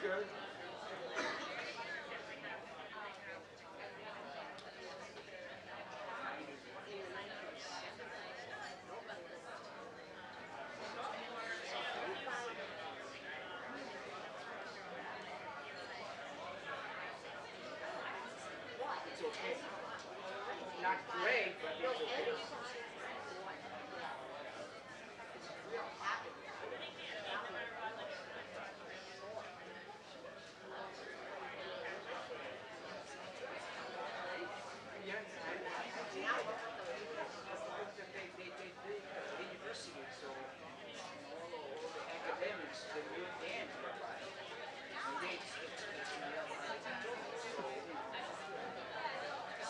good. In the 1970s, nobody lived in So if you buy what? It's okay. Not Anybody, great, but no, it's okay. anybody who bought that is real happy with it. Now you really saw it. Yeah, I think Now that look at the that's because that they the university, so all the academics, they do it then. And they, it's in the so,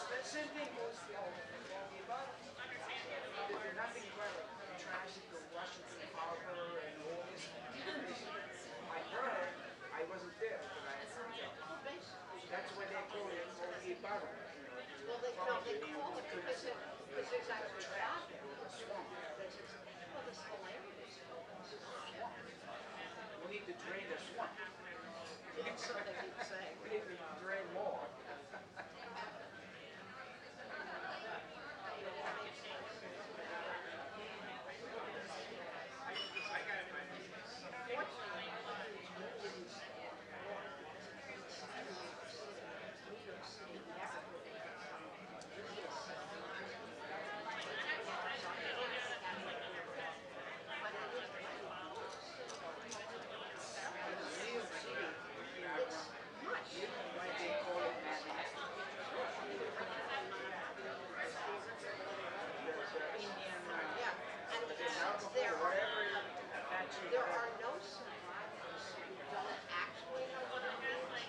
the same thing goes about there's nothing but transit to Washington Harbor and all this. I heard, I wasn't there, but I heard that's why they call it Mogi Barra. well, they call it because there's actually traffic. The swamp. There's well, this whole area is swamp. We need to drain the swamp. So they keep saying. We need to drain more. Unfortunately, communities New York City never really this. But it is New York City, it's much. Why they call it Manhattan? Yeah, and there are there are no survivors who don't actually know what it means.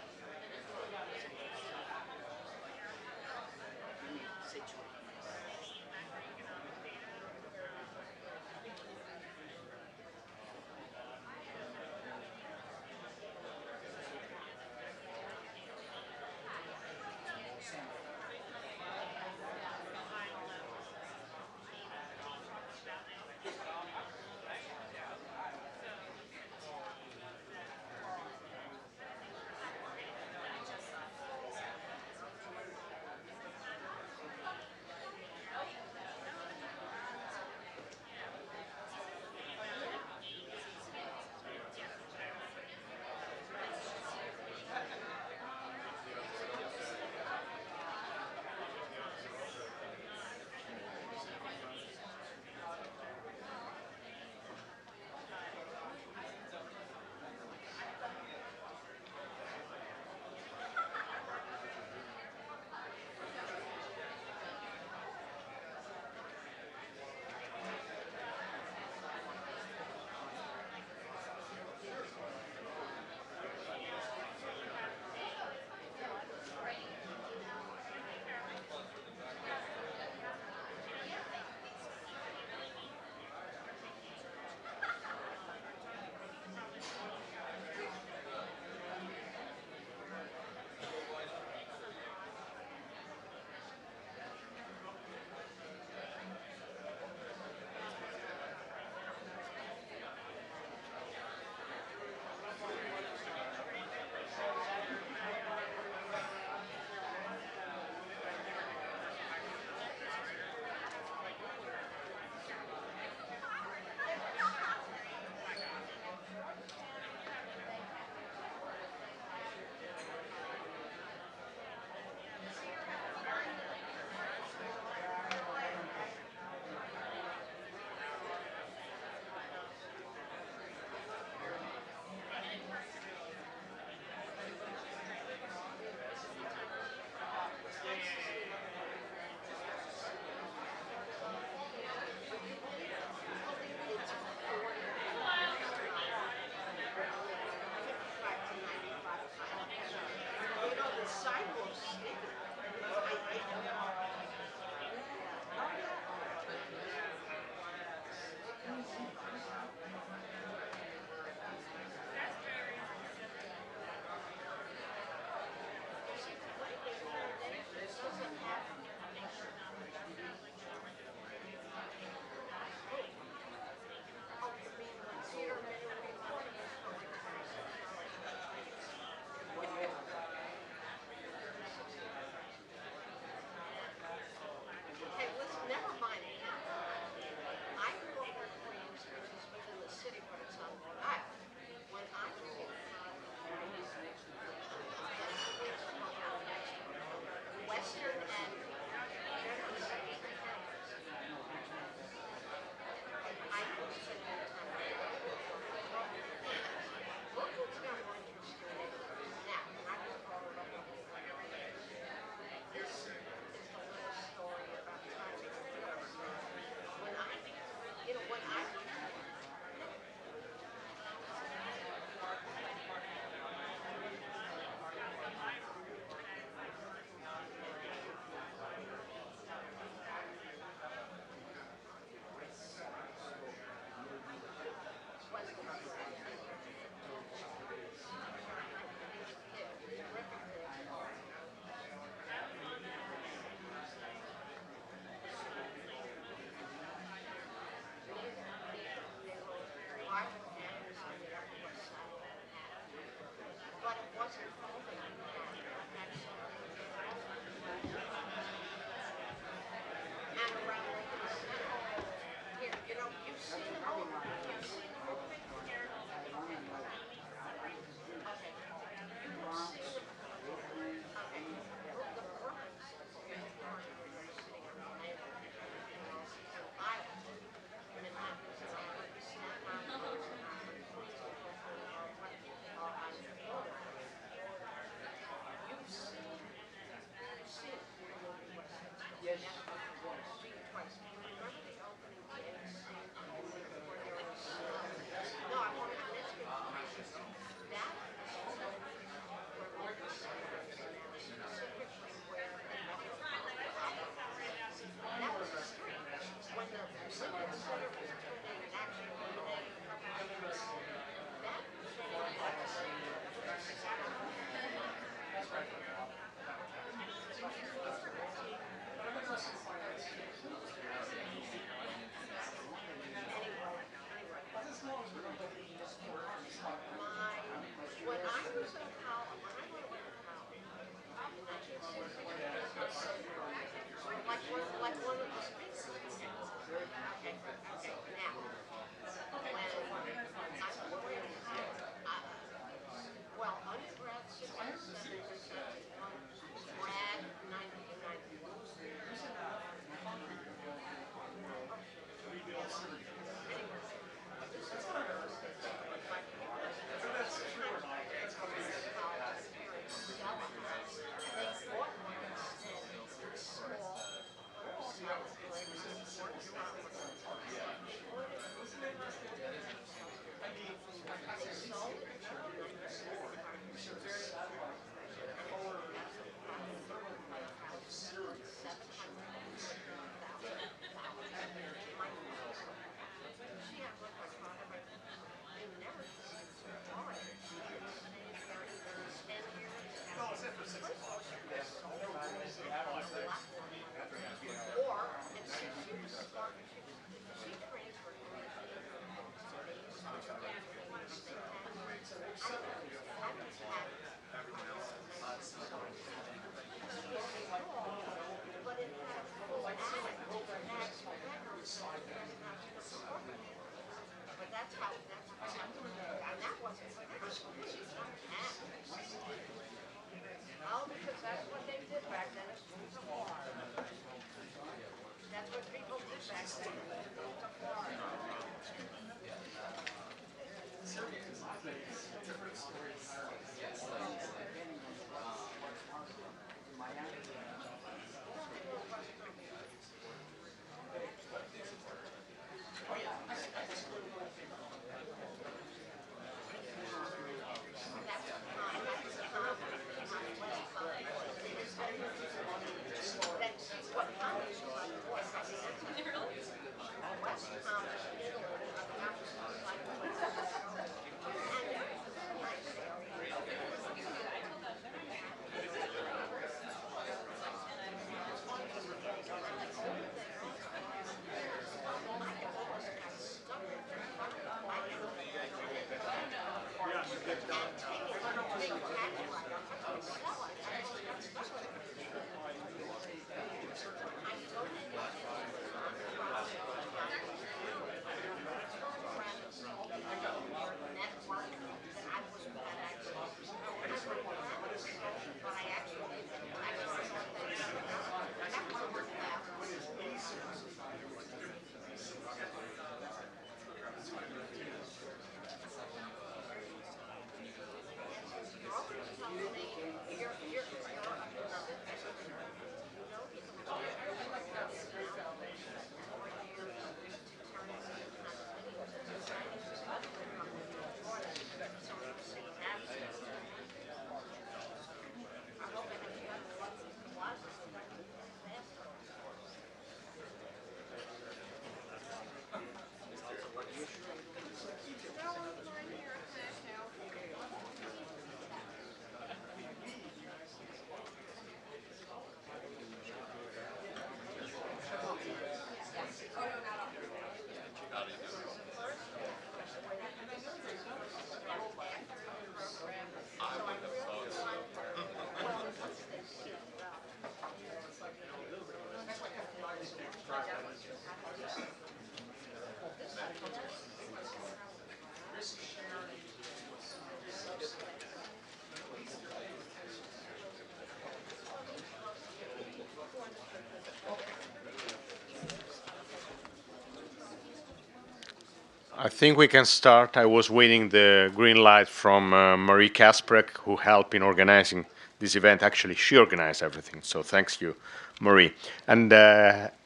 I think we can start. I was waiting the green light from Marie Kasprek, who helped in organizing this event. Actually, she organized everything. So thanks you, Marie. And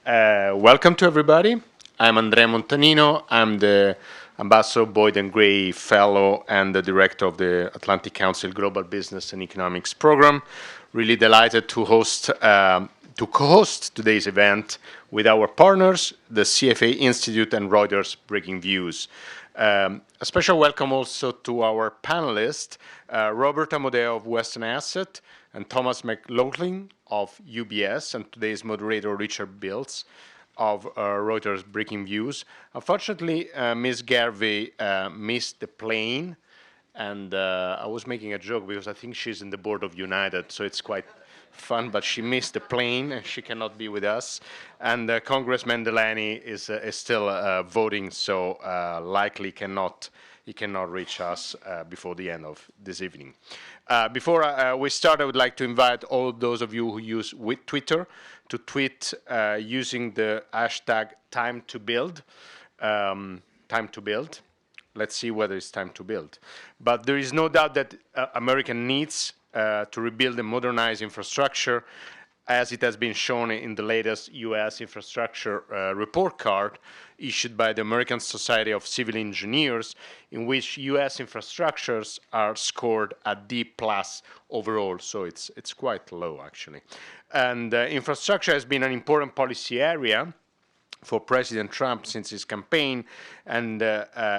welcome to everybody. I'm Andrea Montanino. I'm the Ambassador Boyd and Gray Fellow and the Director of the Atlantic Council Global Business and Economics Program. Really delighted to co-host today's event with our partners, the CFA Institute and Reuters Breaking Views. A special welcome also to our panelists, Robert Amodeo of Western Asset and Thomas McLaughlin of UBS, and today's moderator, Richard Bills of Reuters Breaking Views. Unfortunately, Ms. Garvey missed the plane, and I was making a joke because I think she's in the board of United, so it's quite fun, but she missed the plane and she cannot be with us. And Congressman Delaney is still voting, so likely he cannot reach us before the end of this evening. Before we start, I would like to invite all those of you who use Twitter to tweet using the hashtag #TimeToBuild. Time to build. Let's see whether it's time to build. But there is no doubt that America needs to rebuild and modernize infrastructure, as it has been shown in the latest U.S. infrastructure report card issued by the American Society of Civil Engineers, in which U.S. infrastructures are scored a D+ overall, so it's quite low, actually. And infrastructure has been an important policy area for President Trump since his campaign, and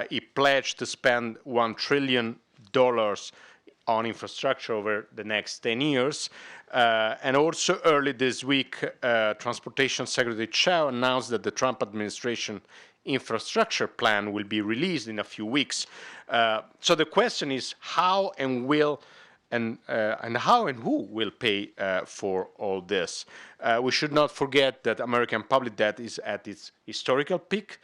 he pledged to spend $1 trillion on infrastructure over the next 10 years. And also early this week, Transportation Secretary Chao announced that the Trump administration infrastructure plan will be released in a few weeks. So the question is how and how and who will pay for all this? We should not forget that American public debt is at its historical peak,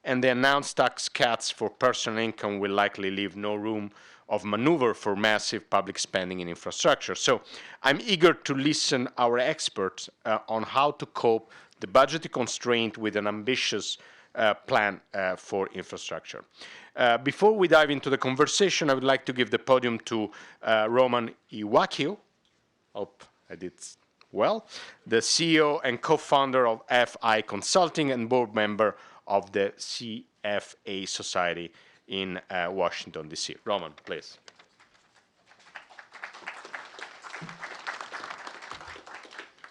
and the announced tax cuts for personal income will likely leave no room of maneuver for massive public spending in infrastructure. So I'm eager to listen our experts on how to cope the budgetary constraint with an ambitious plan for infrastructure. Before we dive into the conversation, I would like to give the podium to Roman Iwakio. Hope I did well. The CEO and co-founder of FI Consulting and board member of the CFA Society in Washington, D.C. Roman, please.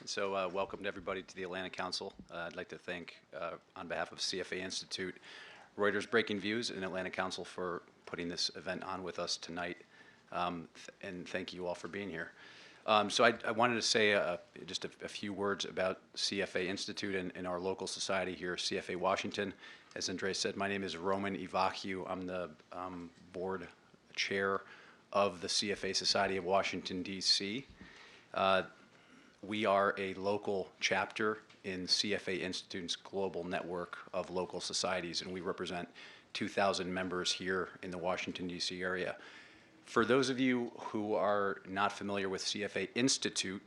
So welcome to everybody to the Atlantic Council. I'd like to thank, on behalf of CFA Institute, Reuters Breaking Views, and Atlantic Council for putting this event on with us tonight. And thank you all for being here. So I wanted to say just a few words about CFA Institute and our local society here, CFA Washington. As Andres said, my name is Roman Iwakio. I'm the board chair of the CFA Society of Washington, D.C. We are a local chapter in CFA Institute's global network of local societies, and we represent 2,000 members here in the Washington, D.C. area. For those of you who are not familiar with CFA Institute,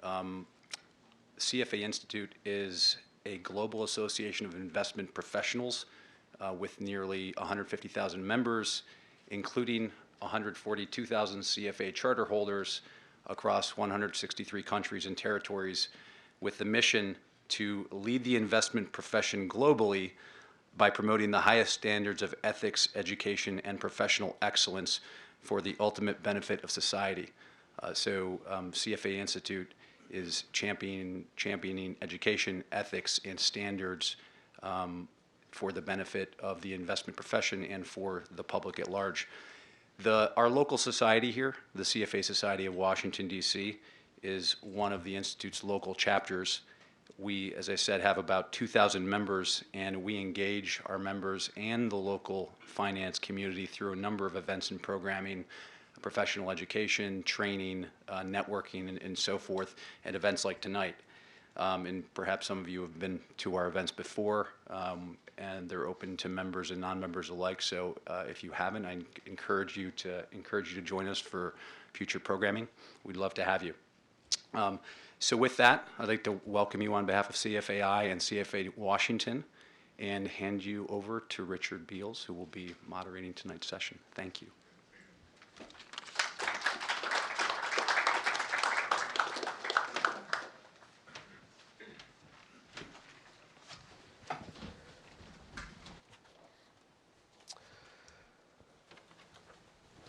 CFA Institute is a global association of investment professionals with nearly 150,000 members, including 142,000 CFA charter holders across 163 countries and territories, with the mission to lead the investment profession globally by promoting the highest standards of ethics, education, and professional excellence for the ultimate benefit of society. CFA Institute is championing education, ethics, and standards for the benefit of the investment profession and for the public at large. Our local society here, the CFA Society of Washington, D.C., is one of the Institute's local chapters. We, as I said, have about 2,000 members, and we engage our members and the local finance community through a number of events and programming, professional education, training, networking, and so forth, and events like tonight. And perhaps some of you have been to our events before, and they're open to members and non-members alike. So if you haven't, I encourage you to join us for future programming. We'd love to have you. So with that, I'd like to welcome you on behalf of CFAI and CFA Washington and hand you over to Richard Beals, who will be moderating tonight's session. Thank you.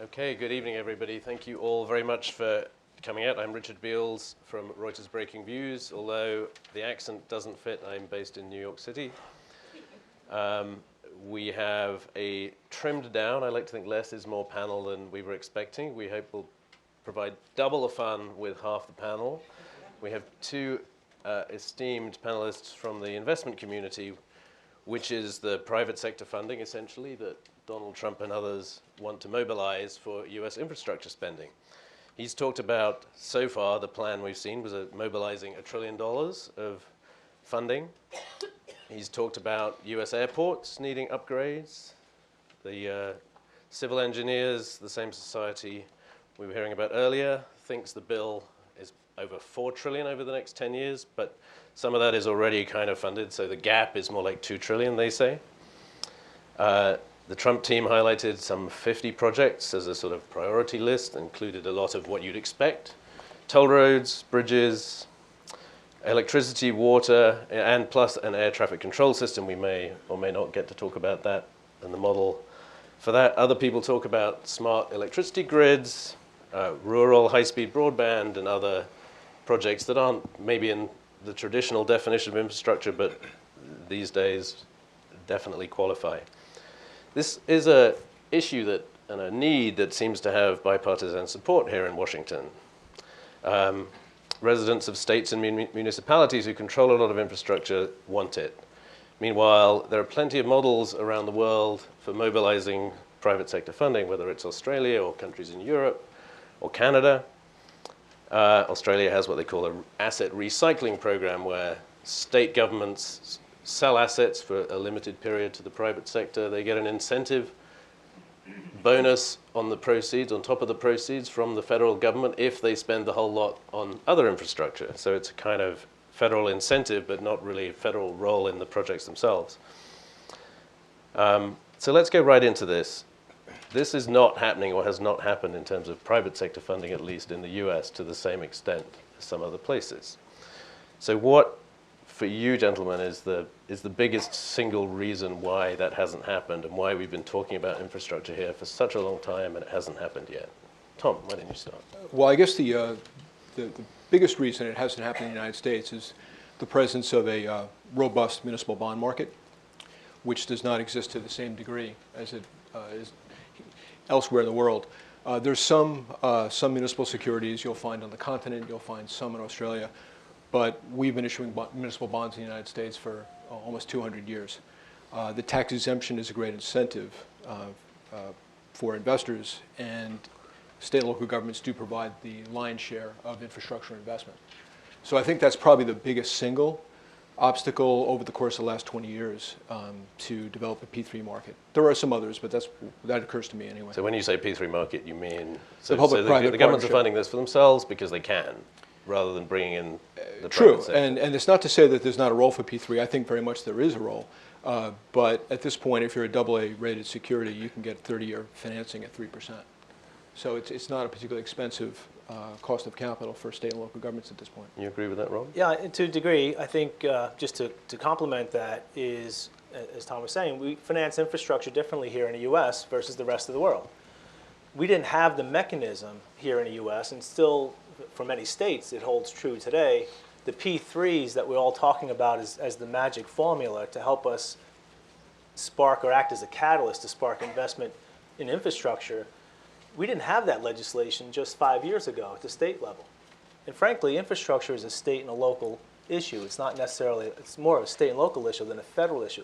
Okay, good evening, everybody. Thank you all very much for coming out. I'm Richard Beals from Reuters Breaking Views. Although the accent doesn't fit, I'm based in New York City. We have a trimmed down, I like to think less is more panel than we were expecting. We hope we'll provide double the fun with half the panel. We have two esteemed panelists from the investment community, which is the private sector funding, essentially, that Donald Trump and others want to mobilize for US infrastructure spending. He's talked about, so far, the plan we've seen was mobilizing $1 trillion of funding. He's talked about US airports needing upgrades. The civil engineers, the same society we were hearing about earlier, thinks the bill is over $4 trillion over the next 10 years, but some of that is already kind of funded, so the gap is more like $2 trillion, they say. The Trump team highlighted some 50 projects as a sort of priority list, included a lot of what you'd expect: toll roads, bridges, electricity, water, and plus an air traffic control system. We may or may not get to talk about that and the model for that. Other people talk about smart electricity grids, rural high-speed broadband, and other projects that aren't maybe in the traditional definition of infrastructure, but these days definitely qualify. This is an issue that, and a need that seems to have bipartisan support here in Washington. Residents of states and municipalities who control a lot of infrastructure want it. Meanwhile, there are plenty of models around the world for mobilizing private sector funding, whether it's Australia or countries in Europe or Canada. Australia has what they call an asset recycling program, where state governments sell assets for a limited period to the private sector. They get an incentive bonus on the proceeds, on top of the proceeds from the federal government if they spend the whole lot on other infrastructure. So it's a kind of federal incentive, but not really a federal role in the projects themselves. So let's go right into this. This is not happening, or has not happened in terms of private sector funding, at least in the US, to the same extent as some other places. So what, for you gentlemen, is the biggest single reason why that hasn't happened, and why we've been talking about infrastructure here for such a long time and it hasn't happened yet? Tom, why don't you start? Well, I guess the biggest reason it hasn't happened in the United States is the presence of a robust municipal bond market, which does not exist to the same degree as it is elsewhere in the world. There's some municipal securities you'll find on the continent, you'll find some in Australia, but we've been issuing municipal bonds in the United States for almost 200 years. The tax exemption is a great incentive for investors, and state and local governments do provide the lion's share of infrastructure investment. So I think that's probably the biggest single obstacle over the course of the last 20 years to develop a P3 market. There are some others, but that occurs to me anyway. So when you say P3 market, you mean The public-private the governments are partnership. funding this for themselves because they can, rather than bringing in the True, private sector. and it's not to say that there's not a role for P3. I think very much there is a role. But at this point, if you're a AA rated security, you can get 30-year financing at 3%. So it's not a particularly expensive cost of capital for state and local governments at this point. You agree with that, Rob? Yeah, to a degree. I think just to complement that is, as Tom was saying, we finance infrastructure differently here in the U.S. versus the rest of the world. We didn't have the mechanism here in the U.S., and still, for many states, it holds true today. The P3s that we're all talking about as the magic formula to help us spark or act as a catalyst to spark investment in infrastructure, we didn't have that legislation just 5 years ago at the state level. And frankly, infrastructure is a state and a local issue. It's not necessarily, it's more of a state and local issue than a federal issue.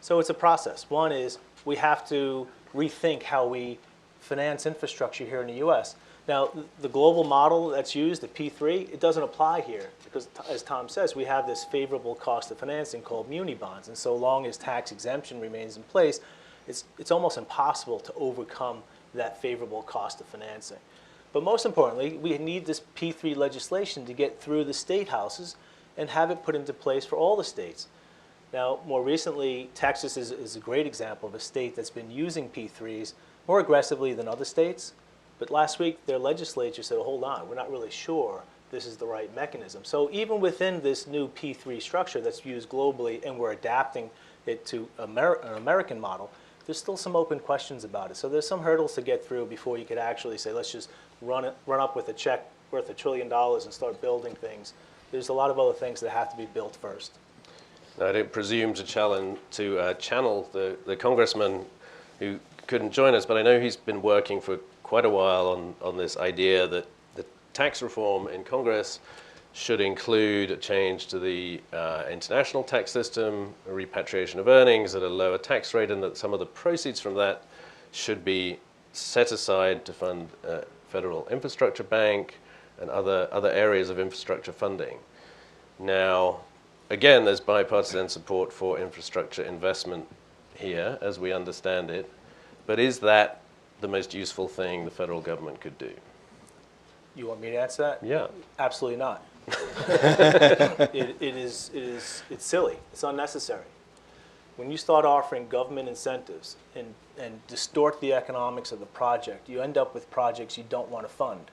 So it's a process. One is we have to rethink how we finance infrastructure here in the U.S. Now, the global model that's used, the P3, it doesn't apply here because, as Tom says, we have this favorable cost of financing called muni bonds. And so long as tax exemption remains in place, it's almost impossible to overcome that favorable cost of financing. But most importantly, we need this P3 legislation to get through the state houses and have it put into place for all the states. Now, more recently, Texas is a great example of a state that's been using P3s more aggressively than other states. But last week, their legislature said, hold on, we're not really sure this is the right mechanism. So even within this new P3 structure that's used globally, and we're adapting it to an American model, there's still some open questions about it. So there's some hurdles to get through before you could actually say, let's just run up with a check worth $1 trillion and start building things. There's a lot of other things that have to be built first. I don't presume to channel the congressman who couldn't join us, but I know he's been working for quite a while on this idea that the tax reform in Congress should include a change to the international tax system, a repatriation of earnings at a lower tax rate, and that some of the proceeds from that should be set aside to fund federal infrastructure bank and other areas of infrastructure funding. Now, again, there's bipartisan support for infrastructure investment here, as we understand it, but is that the most useful thing the federal government could do? You want me to answer that? Yeah. Absolutely not. It's silly. It's unnecessary. When you start offering government incentives and distort the economics of the project, you end up with projects you don't want to fund.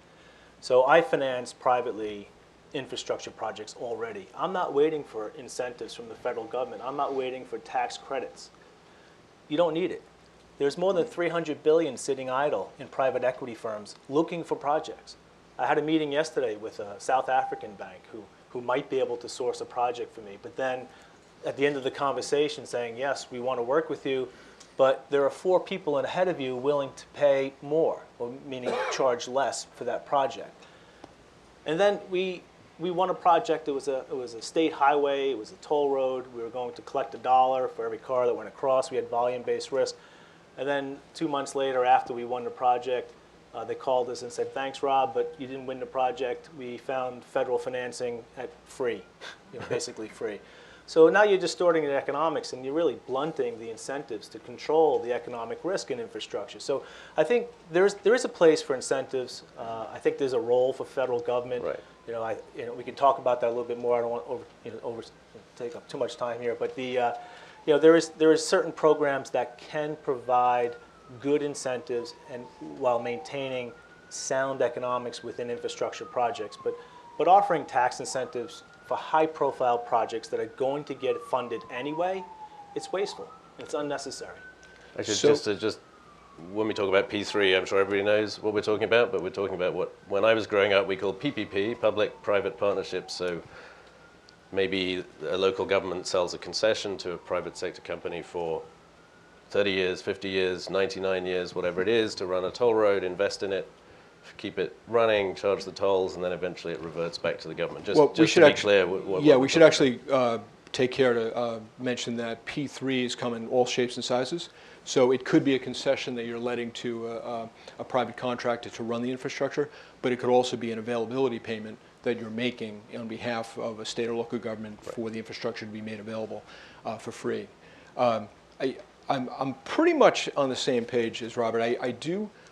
So I finance privately infrastructure projects already. I'm not waiting for incentives from the federal government. I'm not waiting for tax credits. You don't need it. There's more than $300 billion sitting idle in private equity firms looking for projects. I had a meeting yesterday with a South African bank who might be able to source a project for me, but then at the end of the conversation saying, yes, we want to work with you, but there are 4 people ahead of you willing to pay more, or meaning charge less for that project. And then we won a project. It was a state highway. It was a toll road. We were going to collect $1 for every car that went across. We had volume-based risk. And then 2 months later, after we won the project, they called us and said, thanks, Rob, but you didn't win the project. We found federal financing at free, basically free. So now you're distorting the economics and you're really blunting the incentives to control the economic risk in infrastructure. So I think there is a place for incentives. I think there's a role for federal government. Right. We can talk about that a little bit more. I don't want to take up too much time here, but there is certain programs that can provide good incentives and while maintaining sound economics within infrastructure projects, but offering tax incentives for high-profile projects that are going to get funded anyway, it's wasteful. It's unnecessary. Actually, just when we talk about P3, I'm sure everybody knows what we're talking about, but we're talking about what, when I was growing up, we called PPP, public-private partnerships. So maybe a local government sells a concession to a private sector company for 30 years, 50 years, 99 years, whatever it is, to run a toll road, invest in it, keep it running, charge the tolls, and then eventually it reverts back to the government. Just to be clear. We should actually take care to mention that P3s come in all shapes and sizes. So it could be a concession that you're letting to a private contractor to run the infrastructure, but it could also be an availability payment that you're making on behalf of a state or local government for the infrastructure to be made available for free. I'm pretty much on the same page as Robert.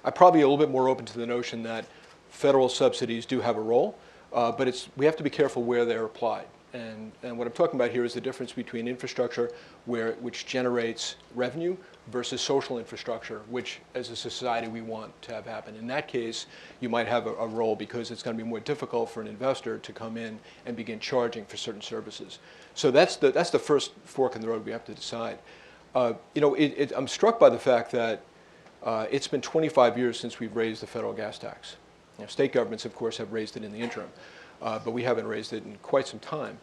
I'm probably a little bit more open to the notion that federal subsidies do have a role, but we have to be careful where they're applied. And what I'm talking about here is the difference between infrastructure which generates revenue versus social infrastructure, which as a society we want to have happen. In that case, you might have a role because it's going to be more difficult for an investor to come in and begin charging for certain services. So that's the first fork in the road we have to decide. I'm struck by the fact that it's been 25 years since we've raised the federal gas tax. State governments, of course, have raised it in the interim, but we haven't raised it in quite some time.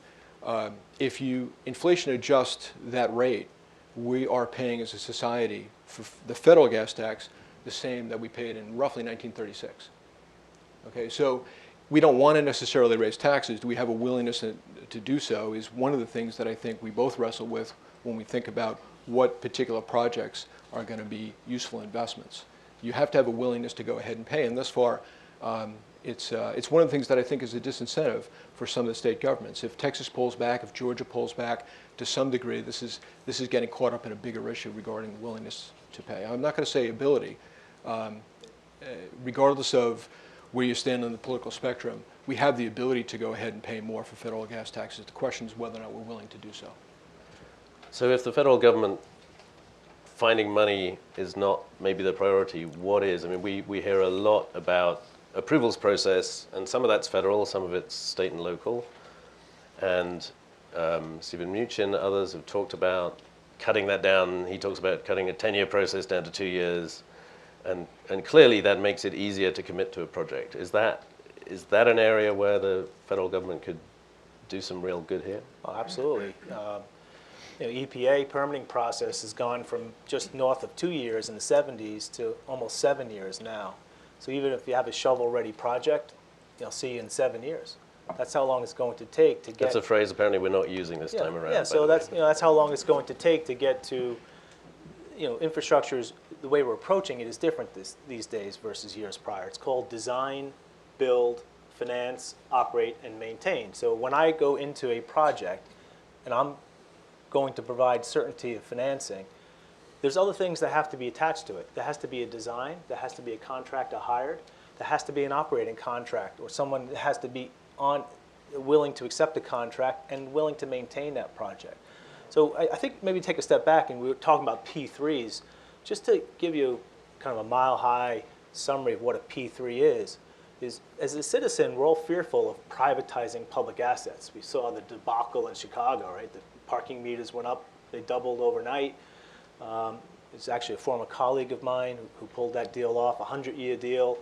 If you inflation adjust that rate, we are paying as a society for the federal gas tax the same that we paid in roughly 1936. Okay, so we don't want to necessarily raise taxes. Do we have a willingness to do so is one of the things that I think we both wrestle with when we think about what particular projects are going to be useful investments. You have to have a willingness to go ahead and pay, and thus far, it's one of the things that I think is a disincentive for some of the state governments. If Texas pulls back, if Georgia pulls back, to some degree, this is getting caught up in a bigger issue regarding willingness to pay. I'm not going to say ability. Regardless of where you stand on the political spectrum, we have the ability to go ahead and pay more for federal gas taxes. The question is whether or not we're willing to do so. So if the federal government finding money is not maybe the priority, what is? I mean, we hear a lot about approvals process, and some of that's federal, some of it's state and local. And Stephen Mnuchin, others have talked about cutting that down. He talks about cutting a 10-year process down to 2 years. And clearly that makes it easier to commit to a project. Is that an area where the federal government could do some real good here? Oh, absolutely. EPA permitting process has gone from just north of 2 years in the 70s to almost 7 years now. So even if you have a shovel-ready project, you'll see in 7 years. That's how long it's going to take to get. That's a phrase apparently we're not using this time around. Yeah, so that's how long it's going to take to get to, infrastructure's, the way we're approaching it is different these days versus years prior. It's called design, build, finance, operate, and maintain. So when I go into a project and I'm going to provide certainty of financing, there's other things that have to be attached to it. There has to be a design, there has to be a contractor hired, there has to be an operating contract, or someone that has to be willing to accept the contract and willing to maintain that project. So I think maybe take a step back, and we were talking about P3s, just to give you kind of a mile-high summary of what a P3 is as a citizen, we're all fearful of privatizing public assets. We saw the debacle in Chicago, right? The parking meters went up, they doubled overnight. It's actually a former colleague of mine who pulled that deal off, a 100-year deal.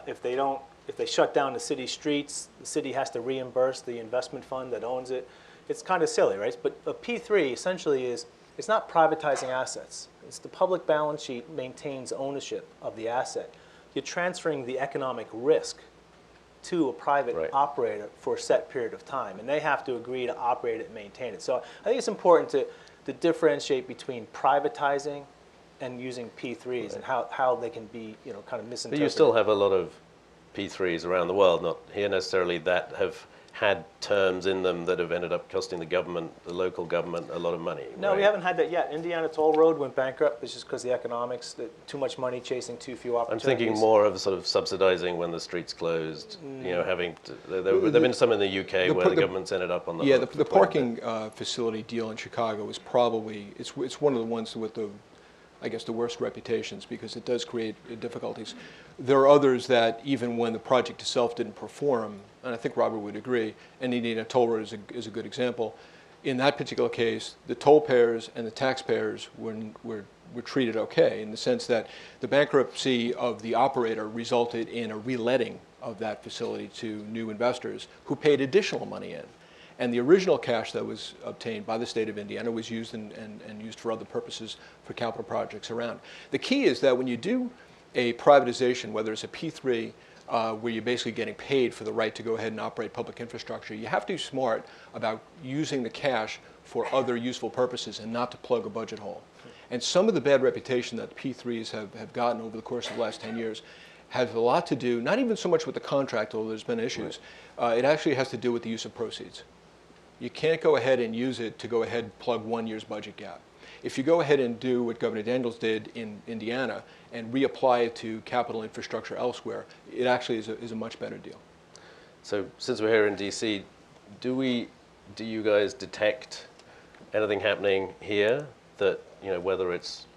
If they shut down the city streets, the city has to reimburse the investment fund that owns it. It's kind of silly, right? But a P3 essentially it's not privatizing assets. It's the public balance sheet maintains ownership of the asset. You're transferring the economic risk to a private operator for a set period of time, and they have to agree to operate it and maintain it. So I think it's important to differentiate between privatizing and using P3s and how they can be kind of misinterpreted. But you still have a lot of P3s around the world, not here necessarily, that have had terms in them that have ended up costing the government, the local government, a lot of money. No, we right? haven't had that yet. Indiana Toll Road went bankrupt. It's just because the economics, too much money chasing too few I'm opportunities. thinking more of sort of subsidizing when the streets closed, you know, having to, there have been some in the UK where the government's ended up on the Yeah, hook the for quite a parking bit. facility deal in Chicago is probably, it's one of the ones with the, I guess, the worst reputations because it does create difficulties. There are others that even when the project itself didn't perform, and I think Robert would agree, and Indiana Toll Road is a good example. In that particular case, the toll payers and the taxpayers were treated okay in the sense that the bankruptcy of the operator resulted in a reletting of that facility to new investors who paid additional money in. And the original cash that was obtained by the state of Indiana was used and used for other purposes for capital projects around. The key is that when you do a privatization, whether it's a P3, where you're basically getting paid for the right to go ahead and operate public infrastructure, you have to be smart about using the cash for other useful purposes and not to plug a budget hole. And some of the bad reputation that P3s have gotten over the course of the last 10 years has a lot to do, not even so much with the contract, although there's been issues, it actually has to do with the use of proceeds. You can't go ahead and use it to go ahead and plug 1 year's budget gap. If you go ahead and do what Governor Daniels did in Indiana and reapply it to capital infrastructure elsewhere, it actually is a much better deal. So since we're here in DC, do you guys detect anything happening here that, you know, whether it's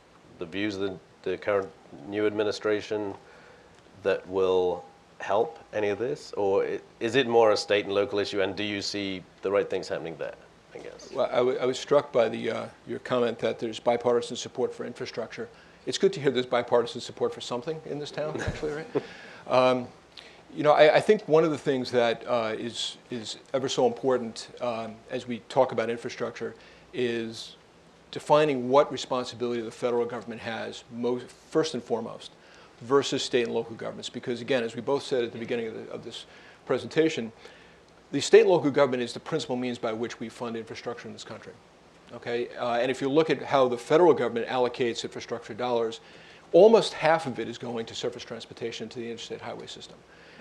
the views of the current new administration that will help any of this, or is it more a state and local issue, and do you see the right things happening there, I guess? Well, I was struck by your comment that there's bipartisan support for infrastructure. It's good to hear there's bipartisan support for something in this town, actually, right? You know, I think one of the things that is ever so important as we talk about infrastructure is defining what responsibility the federal government has first and foremost versus state and local governments. Because again, as we both said at the beginning of this presentation, the state and local government is the principal means by which we fund infrastructure in this country. Okay, and if you look at how the federal government allocates infrastructure dollars, almost half of it is going to surface transportation to the interstate highway system.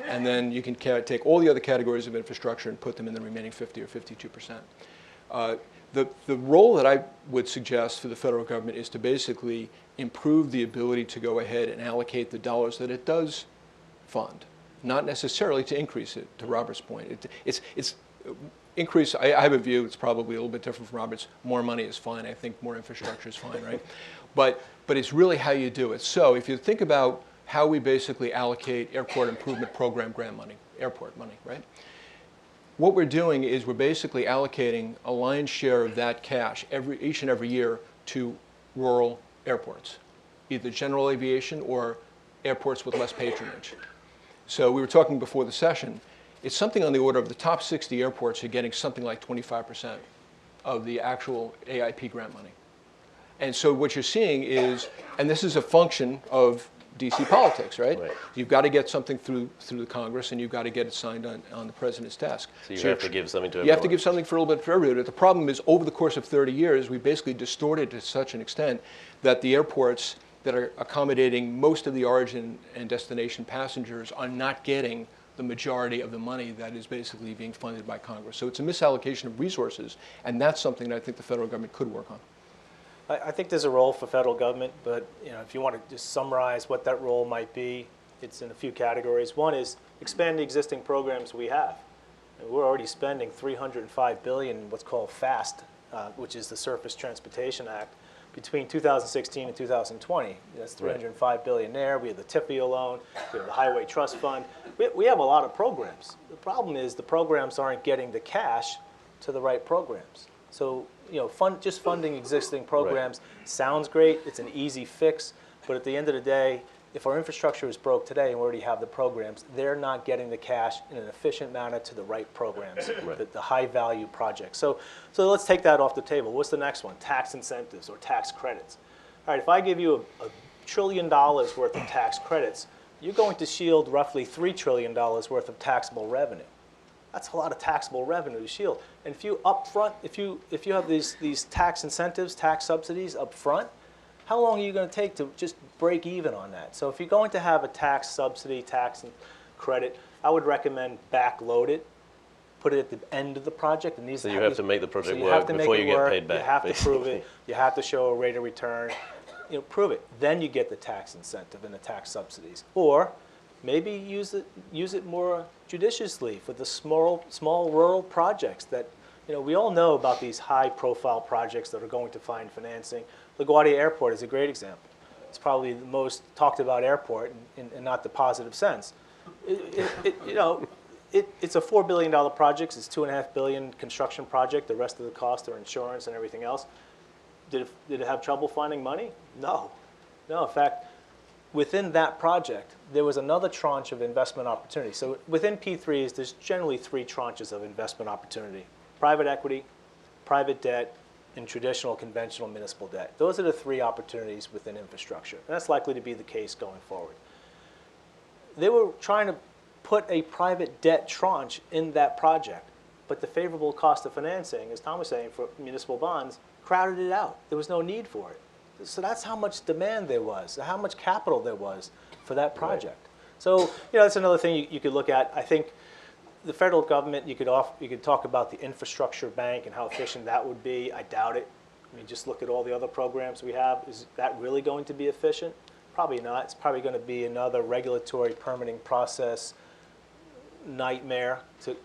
And then you can take all the other categories of infrastructure and put them in the remaining 50 or 52%. The role that I would suggest for the federal government is to basically improve the ability to go ahead and allocate the dollars that it does fund, not necessarily to increase it, to Robert's point. It's increase, I have a view, it's probably a little bit different from Robert's. More money is fine. I think more infrastructure is fine, right? But it's really how you do it. So if you think about how we basically allocate airport improvement program grant money, airport money, right? What we're doing is we're basically allocating a lion's share of that cash each and every year to rural airports, either general aviation or airports with less patronage. So we were talking before the session, it's something on the order of the top 60 airports are getting something like 25% of the actual AIP grant money. And so what you're seeing is, and this is a function of DC politics, right? You've got to get something through the Congress, and you've got to get it signed on the president's desk. So you have to give something to everyone. You have to give something for a little bit for everybody. The problem is, over the course of 30 years, we basically distorted to such an extent that the airports that are accommodating most of the origin and destination passengers are not getting the majority of the money that is basically being funded by Congress. So it's a misallocation of resources, and that's something that I think the federal government could work on. I think there's a role for federal government, but if you want to just summarize what that role might be, it's in a few categories. One is expand the existing programs we have. And we're already spending $305 billion in what's called FAST, which is the Surface Transportation Act, between 2016 and 2020. That's $305 billion there. We have the TIFIA loan. We have the Highway Trust Fund. We have a lot of programs. The problem is the programs aren't getting the cash to the right programs. So just funding existing programs sounds great. It's an easy fix. But at the end of the day, if our infrastructure is broke today and we already have the programs, they're not getting the cash in an efficient manner to the right programs, the high-value projects. So let's take that off the table. What's the next one? Tax incentives or tax credits. All right, if I give you a $1 trillion worth of tax credits, you're going to shield roughly $3 trillion worth of taxable revenue. That's a lot of taxable revenue to shield. And if you upfront, if you have these tax incentives, tax subsidies up front, how long are you going to take to just break even on that? So if you're going to have a tax subsidy, tax credit, I would recommend backload it. put it at the end of the project. And these So you have to make the project you have work to make before it you get work, paid back, You have to prove basically. it. You have to show a rate of return. Prove it. Then you get the tax incentive and the tax subsidies. Or maybe use it more judiciously for the small rural projects that, we all know about these high-profile projects that are going to find financing. LaGuardia Airport is a great example. It's probably the most talked about airport in not the positive sense. It's a $4 billion project. It's $2.5 billion construction project. The rest of the costs are insurance and everything else. Did it have trouble finding money? No. In fact, within that project, there was another tranche of investment opportunity. So within P3s, there's generally 3 tranches of investment opportunity: private equity, private debt, and traditional conventional municipal debt. Those are the 3 opportunities within infrastructure. And that's likely to be the case going forward. They were trying to put a private debt tranche in that project, but the favorable cost of financing, as Tom was saying, for municipal bonds, crowded it out. There was no need for it. So that's how much demand there was, how much capital there was for that project. Right. So that's another thing you could look at. I think the federal government, you could talk about the infrastructure bank and how efficient that would be. I doubt it. I mean, just look at all the other programs we have. Is that really going to be efficient? Probably not. It's probably going to be another regulatory permitting process nightmare to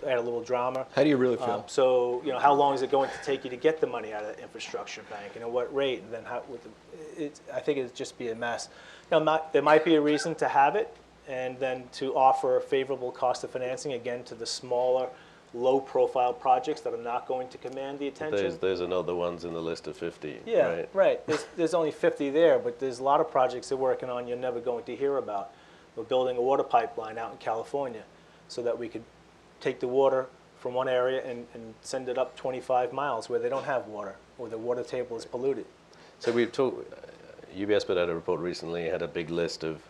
add a little drama. How do you really feel? So, how long is it going to take you to get the money out of the infrastructure bank, and at what rate? And then I think it'd just be a mess. There might be a reason to have it, and then to offer a favorable cost of financing, again, to the smaller, low-profile projects that are not going to command the attention. There's another ones in the list of 50. Yeah, right. There's only 50 there, but there's a lot of projects they're working on you're never going to hear about. We're building a water pipeline out in California so that we could take the water from one area and send it up 25 miles where they don't have water, or the water table is polluted. So we've talked, UBS put out a report recently, had a big list of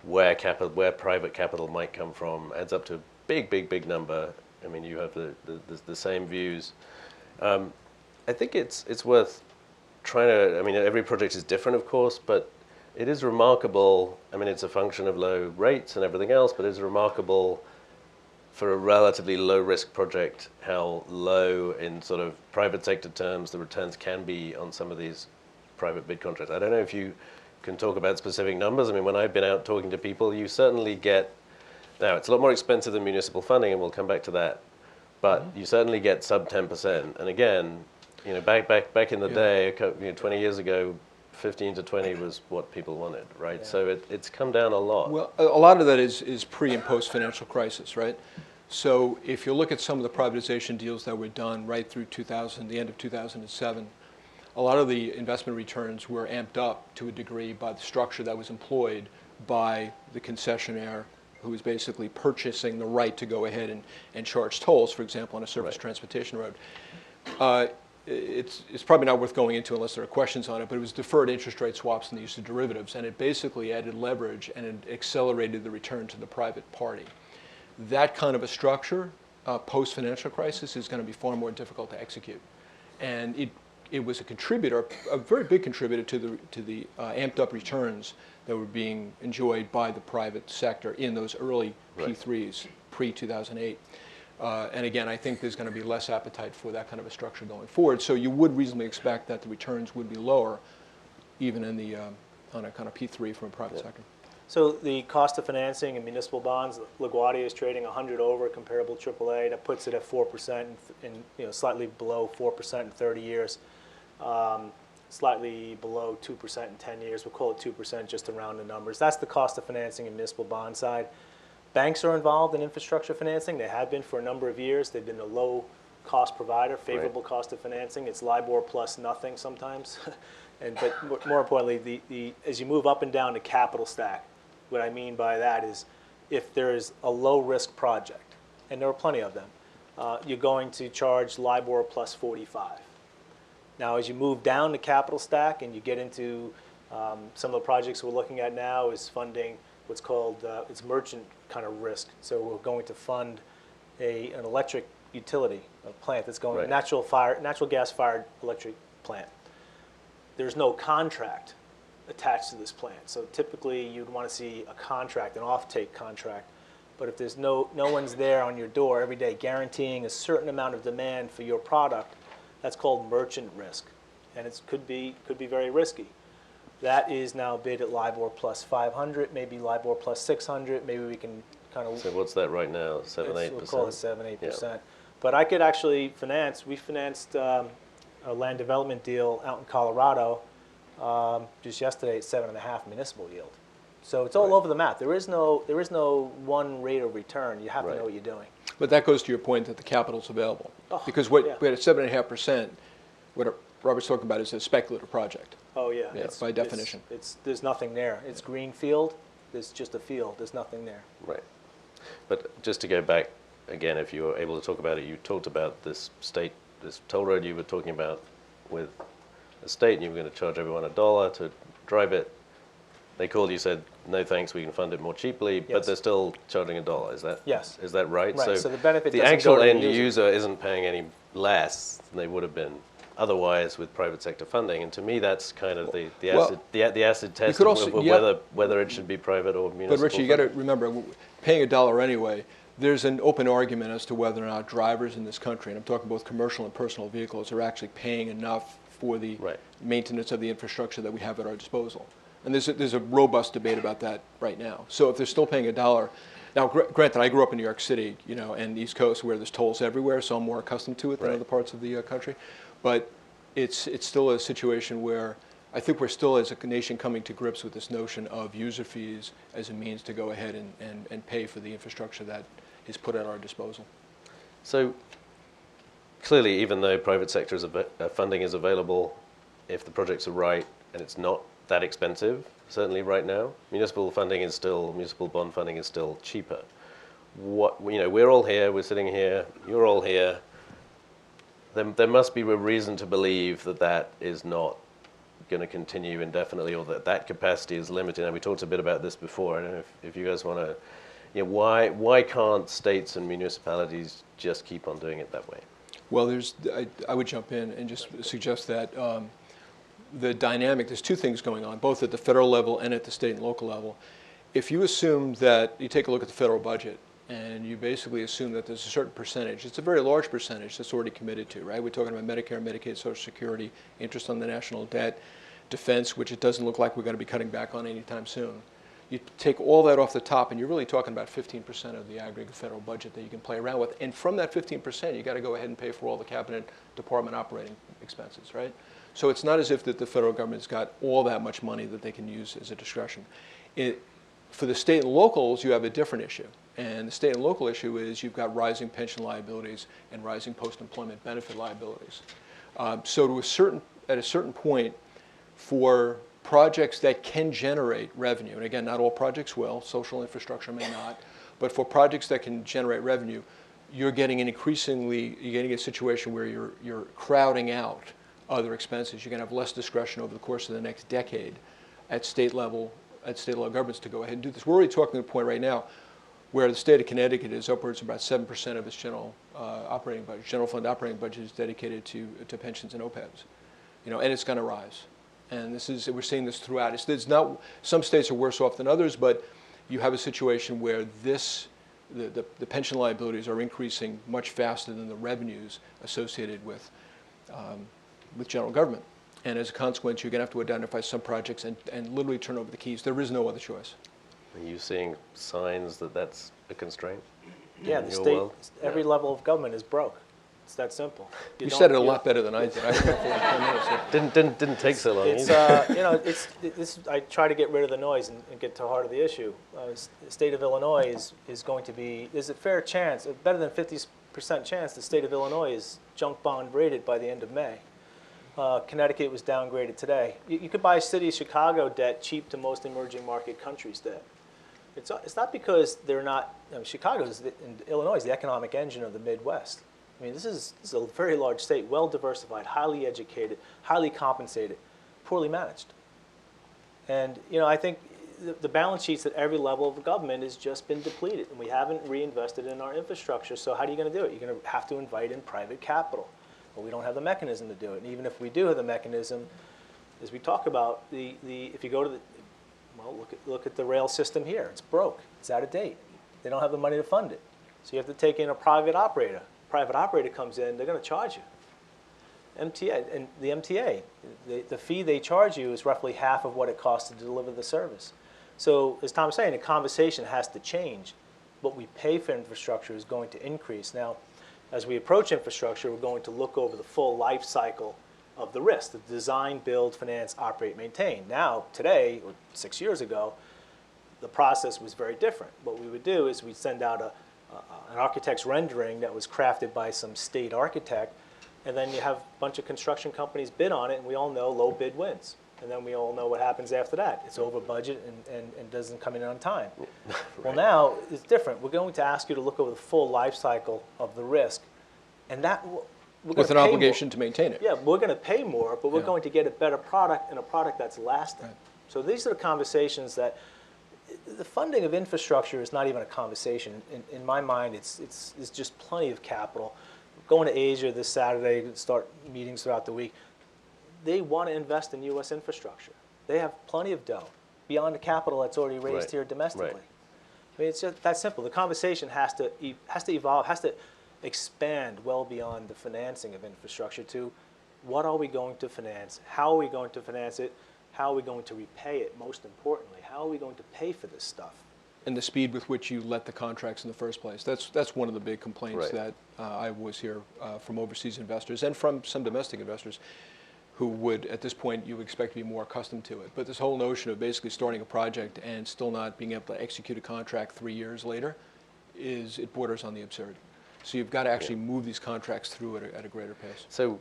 where private capital might come from. Adds up to a big number. I mean, you have the same views. I think it's worth trying to, I mean, every project is different, of course, but it is remarkable. I mean, it's a function of low rates and everything else, but it's remarkable for a relatively low-risk project how low in sort of private sector terms the returns can be on some of these private bid contracts. I don't know if you can talk about specific numbers. I mean, when I've been out talking to people, you certainly get, now it's a lot more expensive than municipal funding, and we'll come back to that, but you certainly get sub 10%. And again, back in the day, 20 years ago, 15 to 20 was what people wanted, right? Yeah. So it's come down a lot. Well, a lot of that is pre and post financial crisis, right? So if you look at some of the privatization deals that were done right through the end of 2007, a lot of the investment returns were amped up to a degree by the structure that was employed by the concessionaire, who was basically purchasing the right to go ahead and charge tolls, for example, on a surface transportation road. It's probably not worth going into unless there are questions on it, but it was deferred interest rate swaps and the use of derivatives, and it basically added leverage and it accelerated the return to the private party. That kind of a structure, post-financial crisis, is going to be far more difficult to execute. And it was a contributor, a very big contributor to the amped up returns that were being enjoyed by the private sector in those early P3s, pre-2008. And again, I think there's going to be less appetite for that kind of a structure going forward. So you would reasonably expect that the returns would be lower, even in the on a kind of P3 from a private sector. So the cost of financing in municipal bonds, LaGuardia is trading 100 over comparable AAA. That puts it at 4% and slightly below 4% in 30 years, slightly below 2% in 10 years. We'll call it 2% just to round the numbers. That's the cost of financing in municipal bond side. Banks are involved in infrastructure financing. They have been for a number of years. They've been a low-cost provider, favorable cost of financing. It's LIBOR plus nothing sometimes. But more importantly, as you move up and down the capital stack, what I mean by that is if there is a low-risk project, and there are plenty of them, you're going to charge LIBOR plus 45. Now, as you move down the capital stack and you get into some of the projects we're looking at now is funding what's called it's merchant kind of risk. So we're going to fund an electric utility, a plant that's going natural gas fired electric plant. There's no contract attached to this plant. So typically you'd want to see a contract, an offtake contract But if there's no one's there on your door every day guaranteeing a certain amount of demand for your product, that's called merchant risk, and it could be very risky. That is now bid at LIBOR plus 500, maybe LIBOR plus 600. Maybe we can kind of. So what's that right now? 7-8%. We'll call it 7-8%. Yeah. But I could actually finance. We financed a land development deal out in Colorado just yesterday at 7.5 municipal yield. So it's all over the map. There is no one rate of return. You have to Right. know what you're doing. But that goes to your point that the capital's available. Oh, Because yeah. we had 7.5%, what Robert's talking about is a speculative project. Oh yeah. Yeah, by definition. There's nothing there. It's green field. There's just a field. There's nothing there. Right. But just to go back again, if you were able to talk about it, you talked about this toll road you were talking about with the state, and you were going to charge everyone $1 to drive it. They called you, said, no thanks, we can fund it more cheaply, but Yes. they're still charging $1. Is that Yes. Is that right? Right, so the benefit the doesn't actual go to the end user. user isn't paying any less than they would have been otherwise with private sector funding. And to me, that's kind of the Well, acid test could of also- of yeah. whether it should be private or municipal. But Richard, you got to remember, paying $1 anyway, there's an open argument as to whether or not drivers in this country, and I'm talking both commercial and personal vehicles, are actually paying enough for the Right. maintenance of the infrastructure that we have at our disposal. And there's a robust debate about that right now. So if they're still paying $1, now granted, I grew up in New York City, and the East Coast where there's tolls everywhere, so I'm more accustomed to it than Right. other parts of the country. But it's still a situation where I think we're still, as a nation, coming to grips with this notion of user fees as a means to go ahead and pay for the infrastructure that is put at our disposal. So clearly, even though private sector funding is available, if the projects are right and it's not that expensive, certainly right now, municipal bond funding is still cheaper. We're all here, we're sitting here, you're all here. There must be a reason to believe that is not going to continue indefinitely, or that capacity is limited. And we talked a bit about this before. I don't know if you guys want to, why can't states and municipalities just keep on doing it that way? Well, I would jump in and just suggest that the dynamic, there's two things going on, both at the federal level and at the state and local level. If you assume that, you take a look at the federal budget, and you basically assume that there's a certain percentage, it's a very large percentage that's already committed to, right? We're talking about Medicare, Medicaid, Social Security, interest on the national debt, defense, which it doesn't look like we're going to be cutting back on anytime soon. You take all that off the top, and you're really talking about 15% of the aggregate federal budget that you can play around with. And from that 15%, you got to go ahead and pay for all the cabinet department operating expenses, right? So it's not as if that the federal government's got all that much money that they can use as a discretion. For the state and locals, you have a different issue. And the state and local issue is you've got rising pension liabilities and rising post-employment benefit liabilities. So at a certain point, for projects that can generate revenue, and again, not all projects will, social infrastructure may not, but for projects that can generate revenue, you're getting a situation where you're crowding out other expenses. You're going to have less discretion over the course of the next decade at state level governments to go ahead and do this. We're already talking to the point right now where the state of Connecticut is upwards of about 7% of its general fund operating budget is dedicated to pensions and OPEBs, and it's going to rise. And we're seeing this throughout. Some states are worse off than others, but you have a situation where the pension liabilities are increasing much faster than the revenues associated with general government. And as a consequence, you're going to have to identify some projects and literally turn over the keys. There is no other choice. Are you seeing signs that that's a constraint? Yeah, in the your state, world? every level of government is broke. It's that simple. You said it a lot better than I did. I was there for like 10 minutes. So. Didn't take so long. It's I try to get rid of the noise and get to the heart of the issue. The state of Illinois is going to be. There's a fair chance, a better than 50% chance, the state of Illinois is junk bond rated by the end of May. Connecticut was downgraded today. You could buy city of Chicago debt cheap to most emerging market countries' debt. It's not because they're not. Chicago and Illinois is the economic engine of the Midwest. This is a very large state, well diversified, highly educated, highly compensated, poorly managed. And I think the balance sheets at every level of government has just been depleted, and we haven't reinvested in our infrastructure. So how are you going to do it? You're going to have to invite in private capital. Well, we don't have the mechanism to do it. And even if we do have the mechanism, as we talk about, if you go to look at the rail system here. It's broke. It's out of date. They don't have the money to fund it. So you have to take in a private operator. Private operator comes in, they're going to charge you. MTA, and the MTA, the fee they charge you is roughly half of what it costs to deliver the service. So as Tom was saying, the conversation has to change. What we pay for infrastructure is going to increase. Now, as we approach infrastructure, we're going to look over the full life cycle of the risk, the design, build, finance, operate, maintain. Now, today, or 6 years ago, the process was very different. What we would do is we'd send out an architect's rendering that was crafted by some state architect, and then you have a bunch of construction companies bid on it, and we all know low bid wins. And then we all know what happens after that. It's over budget and doesn't come in on time. Right. Well, now it's different. We're going to ask you to look over the full life cycle of the risk, and that we're With an gonna pay obligation more. to maintain it. Yeah, we're going to pay more, but we're Yeah. going to get a better product and a product that's lasting. Right. So these are the conversations that the funding of infrastructure is not even a conversation. In my mind, it's just plenty of capital. Going to Asia this Saturday, start meetings throughout the week. They want to invest in U.S. infrastructure. They have plenty of dough beyond the capital that's already raised Right, here domestically. right. I mean, it's just that simple. The conversation has to evolve, has to expand well beyond the financing of infrastructure to what are we going to finance? How are we going to finance it? How are we going to repay it? Most importantly, how are we going to pay for this stuff? And the speed with which you let the contracts in the first place. That's one of the big complaints Right. that I always hear from overseas investors and from some domestic investors who would, at this point, you would expect to be more accustomed to it. But this whole notion of basically starting a project and still not being able to execute a contract 3 years later it borders on the absurd. So you've got to actually move these contracts through at a greater pace. So,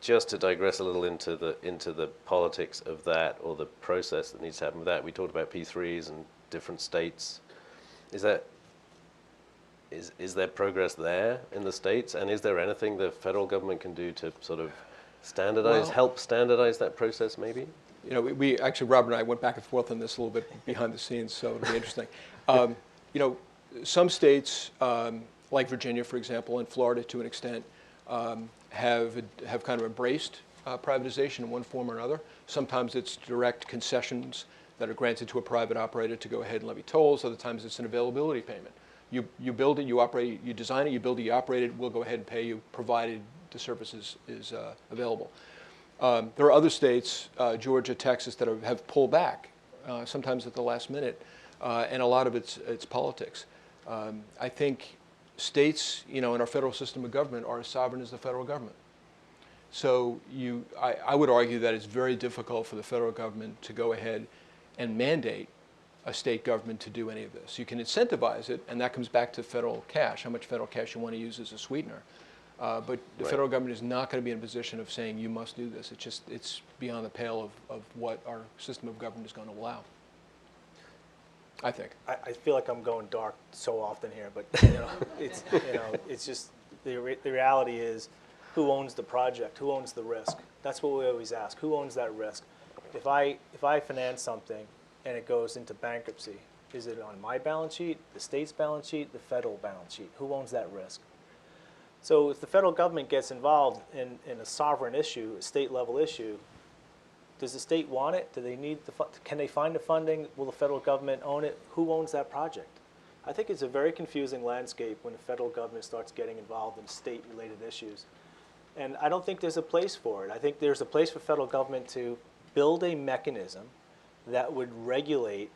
just to digress a little into the politics of that, or the process that needs to happen with that, we talked about P3s and different states. Is there progress there in the states, and is there anything the federal government can do to sort of standardize, Well- help standardize that process, maybe? You know, we actually, Robert and I went back and forth on this a little bit behind the scenes, so it'll be interesting. You know, some states, like Virginia, for example, and Florida to an extent, have kind of embraced privatization in one form or another. Sometimes it's direct concessions that are granted to a private operator to go ahead and levy tolls. Other times it's an availability payment. You build it, you operate, you design it, you build it, you operate it, we'll go ahead and pay you, provided the service is available. There are other states, Georgia, Texas, that have pulled back, sometimes at the last minute, and a lot of it's politics. I think states, you know, in our federal system of government are as sovereign as the federal government. So I would argue that it's very difficult for the federal government to go ahead and mandate a state government to do any of this. You can incentivize it, and that comes back to federal cash, how much federal cash you want to use as a sweetener. But the Right. federal government is not going to be in a position of saying you must do this. It's beyond the pale of what our system of government is going to allow, I think. I feel like I'm going dark so often here, but it's just the reality is, who owns the project? Who owns the risk? That's what we always ask. Who owns that risk? If I finance something and it goes into bankruptcy, is it on my balance sheet, the state's balance sheet, the federal balance sheet? Who owns that risk? So if the federal government gets involved in a sovereign issue, a state level issue, does the state want it? Do they need can they find the funding? Will the federal government own it? Who owns that project? I think it's a very confusing landscape when the federal government starts getting involved in state-related issues. And I don't think there's a place for it. I think there's a place for federal government to build a mechanism that would regulate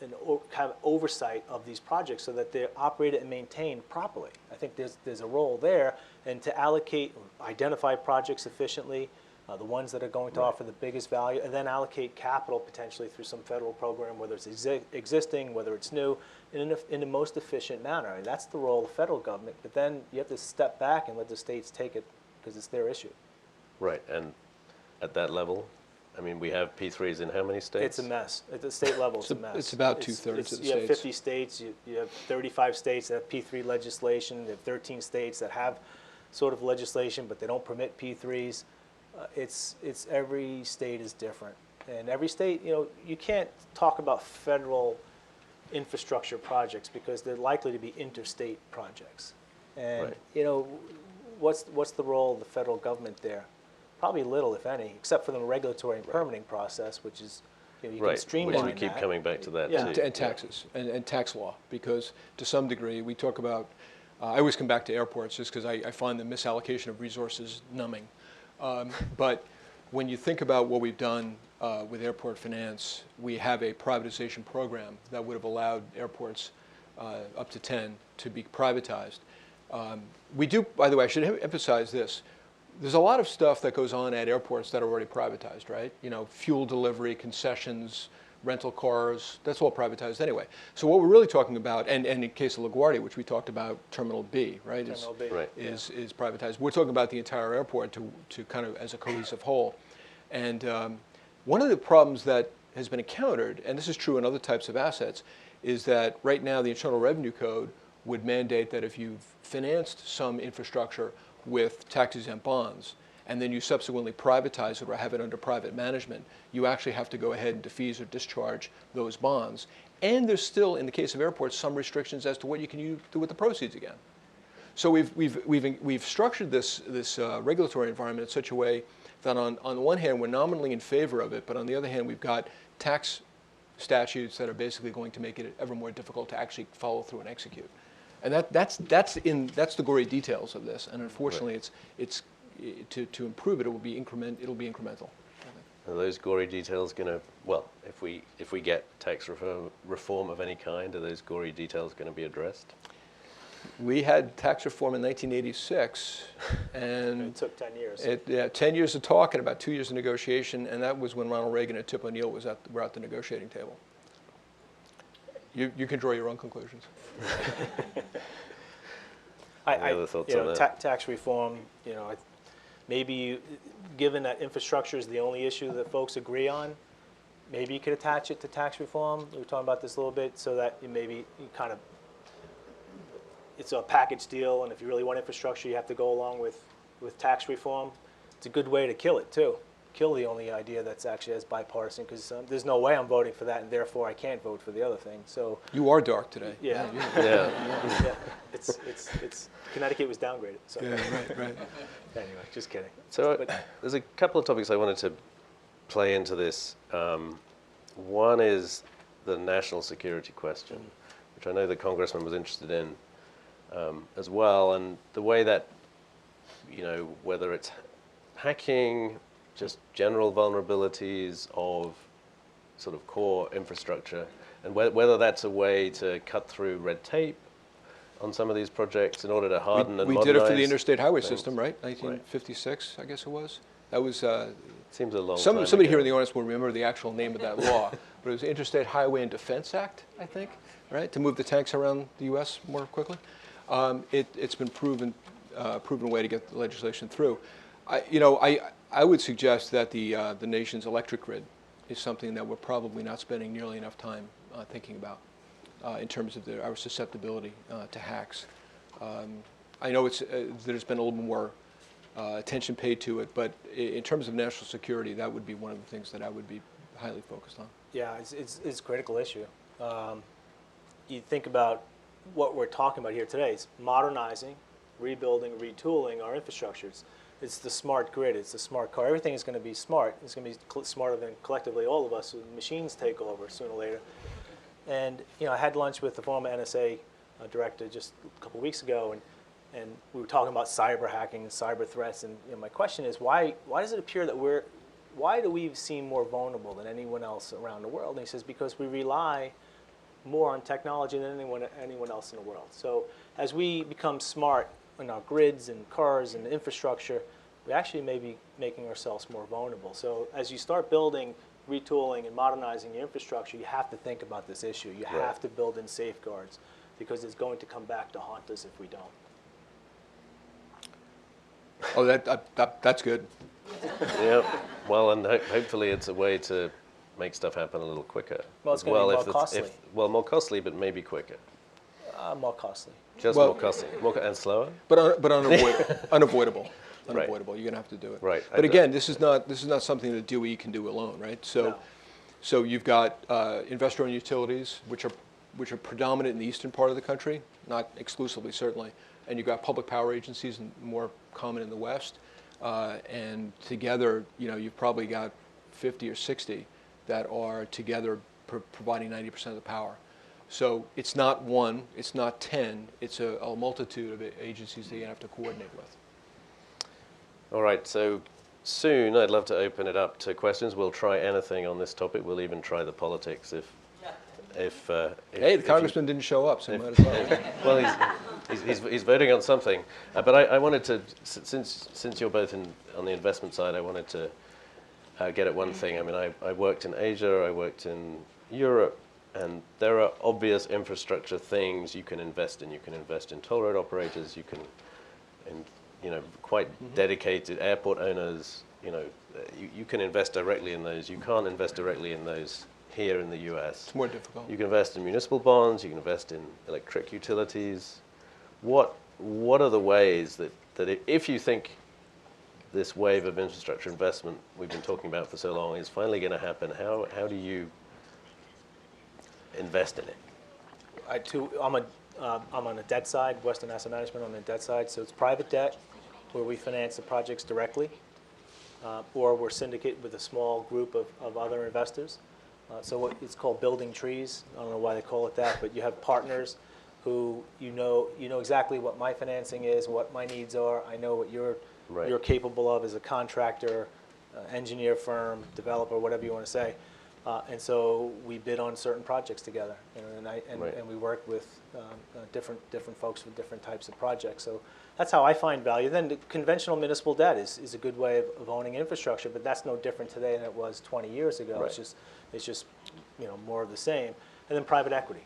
and have oversight of these projects so that they're operated and maintained properly. I think there's a role there, and to allocate, identify projects efficiently, the ones that are going to offer the biggest value, and then allocate capital potentially through some federal program, whether it's existing, whether it's new, in the most efficient manner. And that's the role of the federal government. But then you have to step back and let the states take it because it's their issue. Right, and at that level, I mean, we have P3s in how many states? It's a mess. At the state level, it's a mess. It's about two-thirds of the You have states. 50 states, you have 35 states that have P3 legislation, you have 13 states that have sort of legislation, but they don't permit P3s. It's every state is different. And every state, you can't talk about federal infrastructure projects because they're likely to be interstate projects. And, Right. what's the role of the federal government there? Probably little, if any, except for the regulatory and permitting process, which is, You know, you can Right, which streamline we keep that. coming back to that Yeah. too. And taxes and tax law, because to some degree we talk about. I always come back to airports just because I find the misallocation of resources numbing. But when you think about what we've done with airport finance, we have a privatization program that would have allowed airports up to 10 to be privatized. We do, by the way, I should emphasize this. There's a lot of stuff that goes on at airports that are already privatized, right? You know, fuel delivery, concessions, rental cars, that's all privatized anyway. So what we're really talking about, and in case of LaGuardia, which we talked about, Terminal B, right? Terminal B. Right. Is privatized. We're talking about the entire airport to kind of as a cohesive whole. And one of the problems that has been encountered, and this is true in other types of assets, is that right now the Internal Revenue Code would mandate that if you've financed some infrastructure with tax-exempt bonds, and then you subsequently privatize it or have it under private management, you actually have to go ahead and defease or discharge those bonds. And there's still, in the case of airports, some restrictions as to what you can do with the proceeds again. So we've structured this regulatory environment in such a way that on the one hand we're nominally in favor of it, but on the other hand we've got tax statutes that are basically going to make it ever more difficult to actually follow through and execute. And that's the gory details of this. And unfortunately, it's to improve it, it'll be incremental. Are those gory details going to, well, if we get tax reform of any kind, are those gory details going to be addressed? We had tax reform in 1986, and It took 10 years. 10 years of talk and about 2 years of negotiation, and that was when Ronald Reagan and Tip O'Neill were at the negotiating table. You can draw your own conclusions. Any other thoughts on that? Tax reform, maybe given that infrastructure is the only issue that folks agree on, maybe you could attach it to tax reform. We were talking about this a little bit, so that it's a package deal, and if you really want infrastructure, you have to go along with tax reform. It's a good way to kill it, too. Kill the only idea that's actually as bipartisan, because there's no way I'm voting for that, and therefore I can't vote for the other thing. So You are dark today. yeah, Yeah. it's Connecticut was downgraded. So Yeah, right. anyway, just kidding. So But- there's a couple of topics I wanted to play into this. One is the national security question, which I know the congressman was interested in as well, and the way that, whether it's hacking, just general vulnerabilities of sort of core infrastructure, and whether that's a way to cut through red tape on some of these projects in order to harden and We modernize. did it for the interstate highway things. system, right? 1956, I guess it was. That was Seems a long time somebody ago. here in the audience will remember the actual name of that law, but it was the Interstate Highway and Defense Act, I think, right, to move the tanks around the U.S. more quickly. It's been proven way to get the legislation through. I would suggest that the nation's electric grid is something that we're probably not spending nearly enough time thinking about in terms of our susceptibility to hacks. I know there's been a little more attention paid to it, but in terms of national security, that would be one of the things that I would be highly focused on. Yeah, it's a critical issue. You think about what we're talking about here today is modernizing, rebuilding, retooling our infrastructures. It's the smart grid. It's the smart car. Everything is going to be smart. It's going to be smarter than collectively all of us. So machines take over sooner or later. And I had lunch with the former NSA director just a couple of weeks ago, and we were talking about cyber hacking and cyber threats. And my question is, why does it appear that why do we seem more vulnerable than anyone else around the world? And he says, because we rely more on technology than anyone else in the world. So as we become smart in our grids and cars and infrastructure, we actually may be making ourselves more vulnerable. So as you start building, retooling, and modernizing your infrastructure, you have to think about this issue. You have to build in safeguards, because it's going to come back to haunt us if we don't. Oh, that's good. Yeah. Well, and hopefully it's a way to make stuff happen a little quicker. Well, it's as going to be if more costly. More costly, but maybe quicker. More costly. Just Well- more costly, and slower. But unavoidable. Right. Unavoidable. You're going to have to do it. Right. But again, this is not something that DOE can do alone, right? So, No. so you've got investor-owned utilities, which are predominant in the eastern part of the country, not exclusively certainly, and you've got public power agencies, and more common in the west. And together, you've probably got 50 or 60 that are together providing 90% of the power. So it's not one, it's not 10, it's a multitude of agencies that you have to coordinate with. All right, so soon I'd love to open it up to questions. We'll try anything on this topic. We'll even try the politics if Hey, the congressman didn't show up, so you might as well. Well, he's voting on something. But I wanted to, since you're both on the investment side, I wanted to get at one thing. I mean, I worked in Asia, I worked in Europe, and there are obvious infrastructure things you can invest in. You can invest in toll road operators. You can, quite dedicated airport owners. You can invest directly in those. You can't invest directly in those here in the U.S. It's more difficult. You can invest in municipal bonds. You can invest in electric utilities. What are the ways that if you think this wave of infrastructure investment we've been talking about for so long is finally going to happen, how do you invest in it? I'm on the debt side, Western Asset Management on the debt side, so it's private debt where we finance the projects directly, or we're syndicated with a small group of other investors. So it's called building trees. I don't know why they call it that, but you have partners who you know exactly what my financing is, what my needs are. I know what you're capable of as a contractor, engineer firm, developer, whatever you want to say. And so we bid on certain projects together, and we work with different folks with different types of projects. So that's how I find value. Then the conventional municipal debt is a good way of owning infrastructure, but that's no different today than it was 20 years ago. Right. It's just more of the same. And then private equity.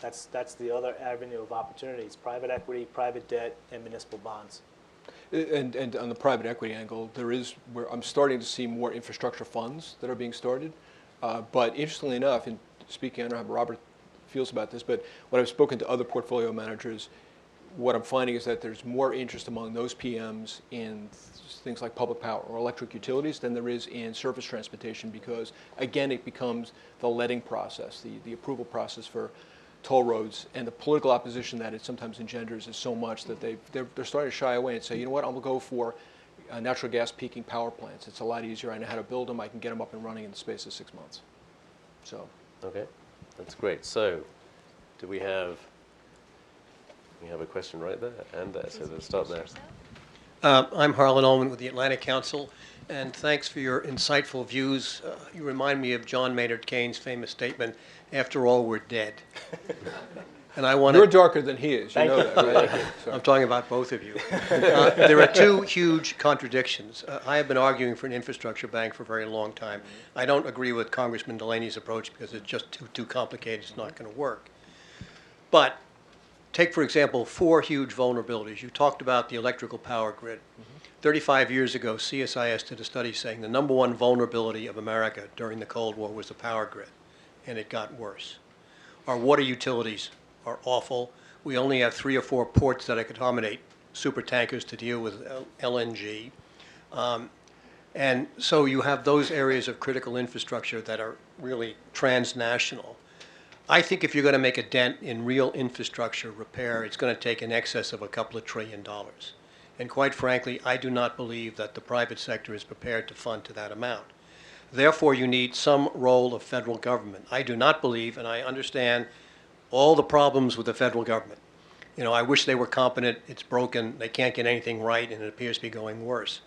That's the other avenue of opportunities: private equity, private debt, and municipal bonds. And on the private equity angle, I'm starting to see more infrastructure funds that are being started. But interestingly enough, in speaking, I don't know how Robert feels about this, but when I've spoken to other portfolio managers, what I'm finding is that there's more interest among those PMs in things like public power or electric utilities than there is in surface transportation, because again, it becomes the letting process, the approval process for toll roads, and the political opposition that it sometimes engenders is so much that they're starting to shy away and say, you know what, I'm going to go for natural gas peaking power plants. It's a lot easier. I know how to build them. I can get them up and running in the space of 6 months. So. Okay, that's great. So, do we have a question right there and there? So let's start there. I'm Harlan Ullman with the Atlantic Council, and thanks for your insightful views. You remind me of John Maynard Keynes' famous statement, "After all, we're dead." And I want You're darker than he is. You know that, right? I'm talking about both of you. There are two huge contradictions. I have been arguing for an infrastructure bank for a very long time. I don't agree with Congressman Delaney's approach because it's just too complicated. It's not going to work. But take, for example, 4 huge vulnerabilities. You talked about the electrical power grid. 35 years ago, CSIS did a study saying the #1 vulnerability of America during the Cold War was the power grid, and it got worse. Our water utilities are awful. We only have 3 or 4 ports that accommodate super tankers to deal with LNG. And so you have those areas of critical infrastructure that are really transnational. I think if you're going to make a dent in real infrastructure repair, it's going to take in excess of a couple of $1 trillion. And quite frankly, I do not believe that the private sector is prepared to fund to that amount. Therefore, you need some role of federal government. I do not believe, and I understand all the problems with the federal government. I wish they were competent. It's broken. They can't get anything right, and it appears to be going worse.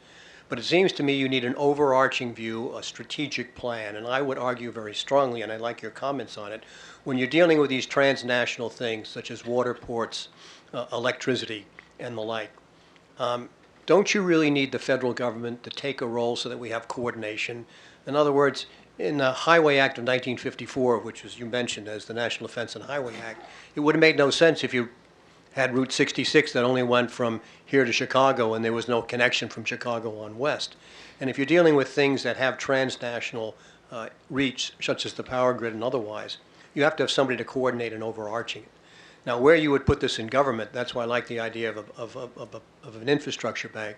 But it seems to me you need an overarching view, a strategic plan, and I would argue very strongly, and I'd like your comments on it, when you're dealing with these transnational things, such as water ports, electricity, and the like, don't you really need the federal government to take a role so that we have coordination? In other words, in the Highway Act of 1954, which was you mentioned as the National Defense and Highway Act, it would have made no sense if you had Route 66 that only went from here to Chicago and there was no connection from Chicago on west. And if you're dealing with things that have transnational reach, such as the power grid and otherwise, you have to have somebody to coordinate and overarching it. Now, where you would put this in government, that's why I like the idea of an infrastructure bank.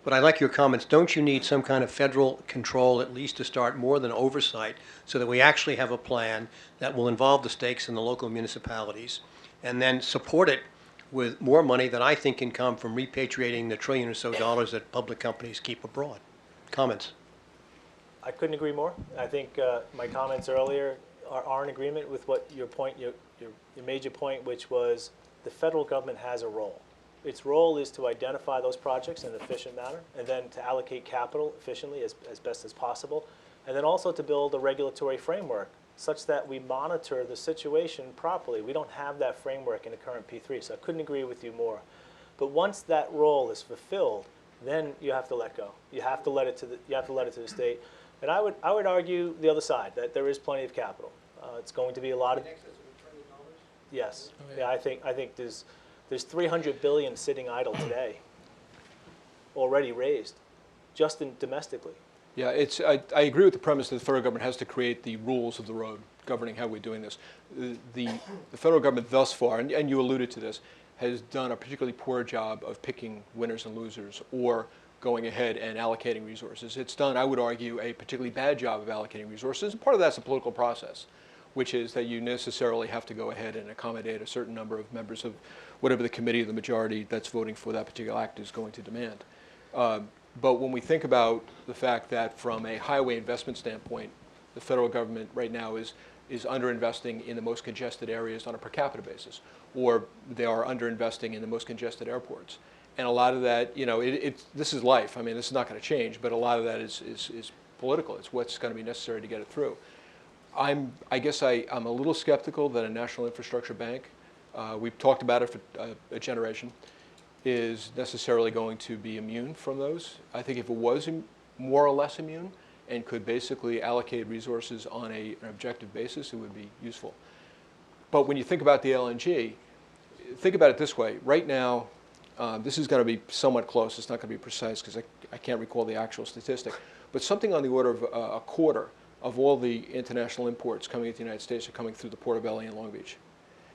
But I like your comments. Don't you need some kind of federal control, at least to start, more than oversight, so that we actually have a plan that will involve the stakes in the local municipalities, and then support it with more money that I think can come from repatriating the $1 trillion or so that public companies keep abroad? Comments? I couldn't agree more. I think my comments earlier are in agreement with what your point, your major point, which was the federal government has a role. Its role is to identify those projects in an efficient manner, and then to allocate capital efficiently as best as possible, and then also to build a regulatory framework such that we monitor the situation properly. We don't have that framework in the current P3, so I couldn't agree with you more. But once that role is fulfilled, then you have to let go. You have to let it to the state. And I would argue the other side, that there is plenty of capital. It's going to be a lot of. Yes. Yeah, I think there's 300 billion sitting idle today, already raised, just domestically. Yeah, I agree with the premise that the federal government has to create the rules of the road governing how we're doing this. The federal government thus far, and you alluded to this, has done a particularly poor job of picking winners and losers or going ahead and allocating resources. It's done, I would argue, a particularly bad job of allocating resources. And part of that's a political process, which is that you necessarily have to go ahead and accommodate a certain number of members of whatever the committee of the majority that's voting for that particular act is going to demand. But when we think about the fact that from a highway investment standpoint, the federal government right now is underinvesting in the most congested areas on a per capita basis, or they are underinvesting in the most congested airports. And a lot of that, this is life. I mean, this is not going to change, but a lot of that is political. It's what's going to be necessary to get it through. I guess I'm a little skeptical that a national infrastructure bank, we've talked about it for a generation, is necessarily going to be immune from those. I think if it was more or less immune and could basically allocate resources on an objective basis, it would be useful. But when you think about the LNG, think about it this way. Right now, this is going to be somewhat close. It's not going to be precise because I can't recall the actual statistic. But something on the order of a quarter of all the international imports coming into the United States are coming through the Port of LA and Long Beach.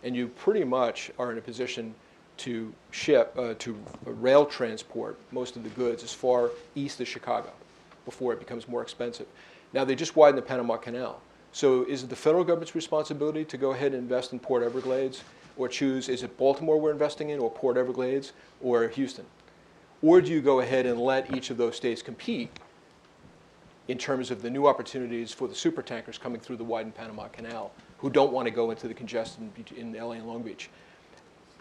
And you pretty much are in a position to ship, to rail transport most of the goods as far east as Chicago before it becomes more expensive. Now, they just widened the Panama Canal. So is it the federal government's responsibility to go ahead and invest in Port Everglades, or choose, is it Baltimore we're investing in, or Port Everglades, or Houston? Or do you go ahead and let each of those states compete in terms of the new opportunities for the super tankers coming through the widened Panama Canal who don't want to go into the congestion in LA and Long Beach?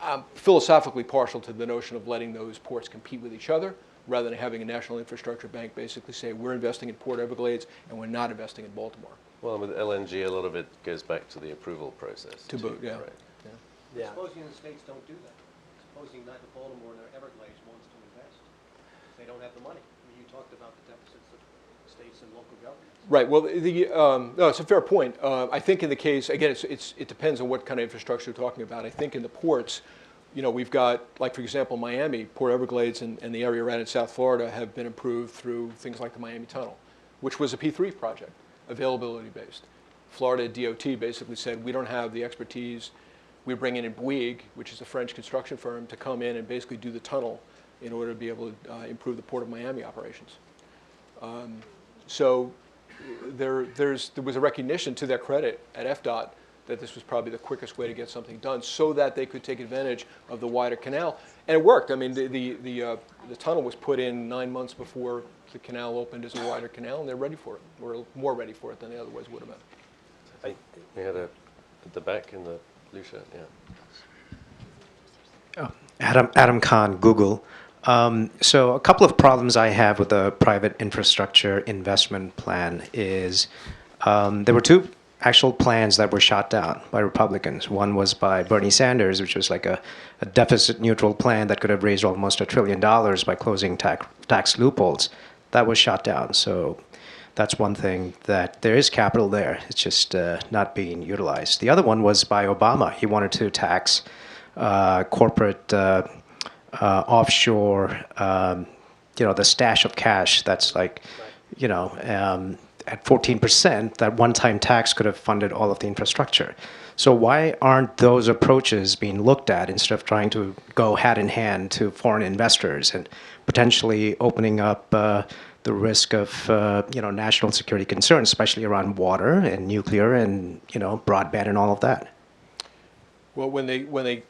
I'm philosophically partial to the notion of letting those ports compete with each other rather than having a national infrastructure bank basically say we're investing in Port Everglades and we're not investing in Baltimore. Well, with LNG, a lot of it goes back to the approval process. To boot, yeah. Right. Yeah. Supposing the states don't do that. Supposing neither Baltimore nor Everglades wants to invest. They don't have the money. I mean, you talked about the deficits of states and local governments. Right. Well, no, it's a fair point. I think in the case, again, it depends on what kind of infrastructure you're talking about. I think in the ports, we've got, like, for example, Miami, Port Everglades and the area around in South Florida have been improved through things like the Miami Tunnel, which was a P3 project, availability-based. Florida DOT basically said, we don't have the expertise. We bring in Bouygues, which is a French construction firm, to come in and basically do the tunnel in order to be able to improve the Port of Miami operations. So there was a recognition to their credit at FDOT that this was probably the quickest way to get something done so that they could take advantage of the wider canal. And it worked. I mean, the tunnel was put in 9 months before the canal opened as a wider canal, and they're ready for it, or more ready for it than they otherwise would have been. We had at the back in the blue shirt, yeah. Adam Khan, Google. So a couple of problems I have with the private infrastructure investment plan is there were two actual plans that were shot down by Republicans. One was by Bernie Sanders, which was like a deficit neutral plan that could have raised almost $1 trillion by closing tax loopholes. That was shot down. So that's one thing, that there is capital there. It's just not being utilized. The other one was by Obama. He wanted to tax corporate offshore, the stash of cash that's like, at 14%, that one-time tax could have funded all of the infrastructure. So why aren't those approaches being looked at instead of trying to go hand in hand to foreign investors and potentially opening up the risk of national security concerns, especially around water and nuclear and broadband and all of that? Well, the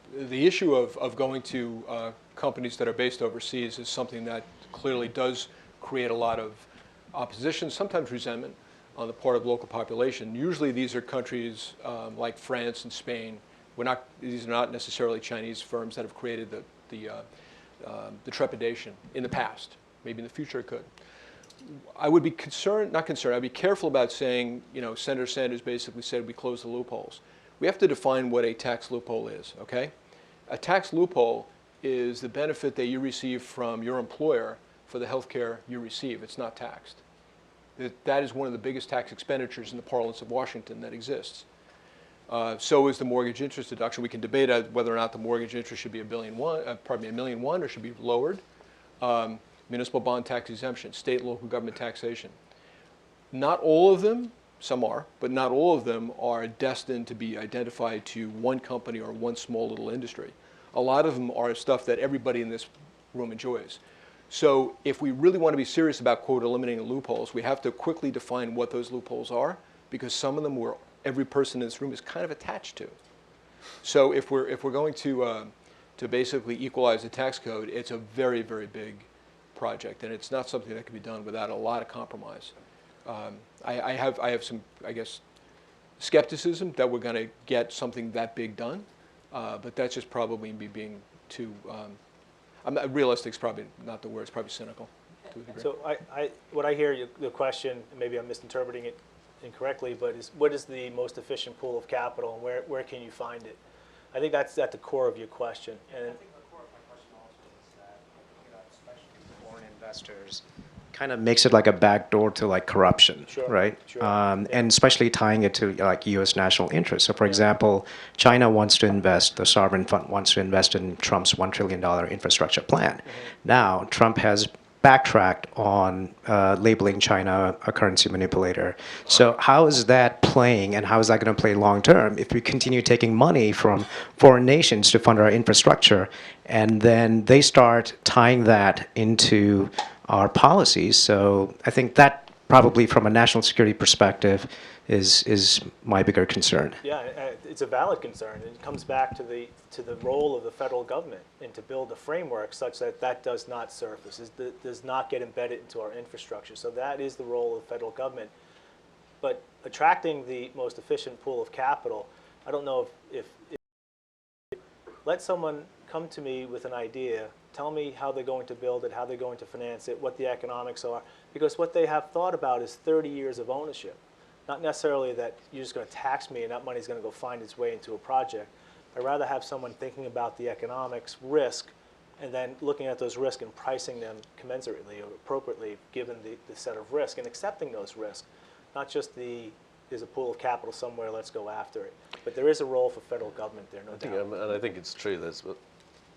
issue of going to companies that are based overseas is something that clearly does create a lot of opposition, sometimes resentment on the part of the local population. Usually these are countries like France and Spain. These are not necessarily Chinese firms that have created the trepidation in the past. Maybe in the future it could. I would be I'd be careful about saying, Senator Sanders basically said we close the loopholes. We have to define what a tax loophole is, okay? A tax loophole is the benefit that you receive from your employer for the health care you receive. It's not taxed. That is one of the biggest tax expenditures in the parlance of Washington that exists. So is the mortgage interest deduction. We can debate whether or not the mortgage interest should be $1.1 million or should be lowered. Municipal bond tax exemption, state and local government taxation. Not all of them, some are, but not all of them are destined to be identified to one company or one small little industry. A lot of them are stuff that everybody in this room enjoys. So if we really want to be serious about, quote, eliminating loopholes, we have to quickly define what those loopholes are, because some of them every person in this room is kind of attached to. So if we're going to basically equalize the tax code, it's a very, very big project, and it's not something that can be done without a lot of compromise. I have some, I guess, skepticism that we're going to get something that big done, but that's just probably me being too. Realistic is probably not the word. It's probably cynical to a degree. So what I hear the question, and maybe I'm misinterpreting it incorrectly, but what is the most efficient pool of capital, and where can you find it? I think that's at the core of your question. And investors kind of makes it like a backdoor to like corruption, Sure, right? sure. And especially tying it to like U.S. national interests. So, for example, China wants to invest, the sovereign fund wants to invest in Trump's $1 trillion infrastructure plan. Now, Trump has backtracked on labeling China a currency manipulator. So how is that playing, and how is that going to play long term if we continue taking money from foreign nations to fund our infrastructure, and then they start tying that into our policies? So I think that probably from a national security perspective is my bigger concern. yeah, it's a valid concern. It comes back to the role of the federal government and to build a framework such that that does not surface, does not get embedded into our infrastructure. So that is the role of the federal government. But attracting the most efficient pool of capital, I don't know if let someone come to me with an idea, tell me how they're going to build it, how they're going to finance it, what the economics are, because what they have thought about is 30 years of ownership. Not necessarily that you're just going to tax me and that money's going to go find its way into a project. I'd rather have someone thinking about the economics, risk, and then looking at those risks and pricing them commensurately or appropriately given the set of risk, and accepting those risks. Not just there's a pool of capital somewhere, let's go after it. But there is a role for federal government there, no doubt. And I think it's true. There's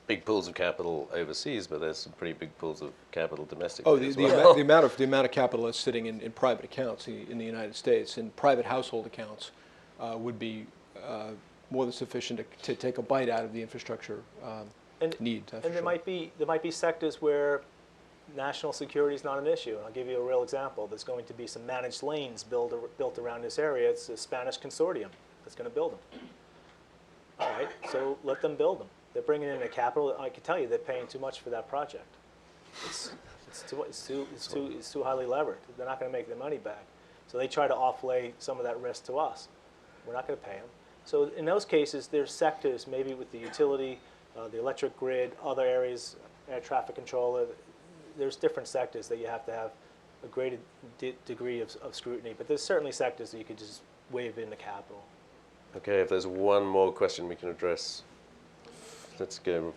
big pools of capital overseas, but there's some pretty big pools of capital domestically. Oh, as well. the amount of capital that's sitting in private accounts in the United States, in private household accounts, would be more than sufficient to take a bite out of the infrastructure need. And there might be sectors where national security is not an issue. And I'll give you a real example. There's going to be some managed lanes built around this area. It's a Spanish consortium that's going to build them. All right, so let them build them. They're bringing in a capital. I can tell you they're paying too much for that project. It's too highly levered. They're not going to make their money back. So they try to offlay some of that risk to us. We're not going to pay them. So in those cases, there's sectors, maybe with the utility, the electric grid, other areas, air traffic control. There's different sectors that you have to have a greater degree of scrutiny. But there's certainly sectors that you could just wave in the capital. Okay, if there's one more question we can address, let's go.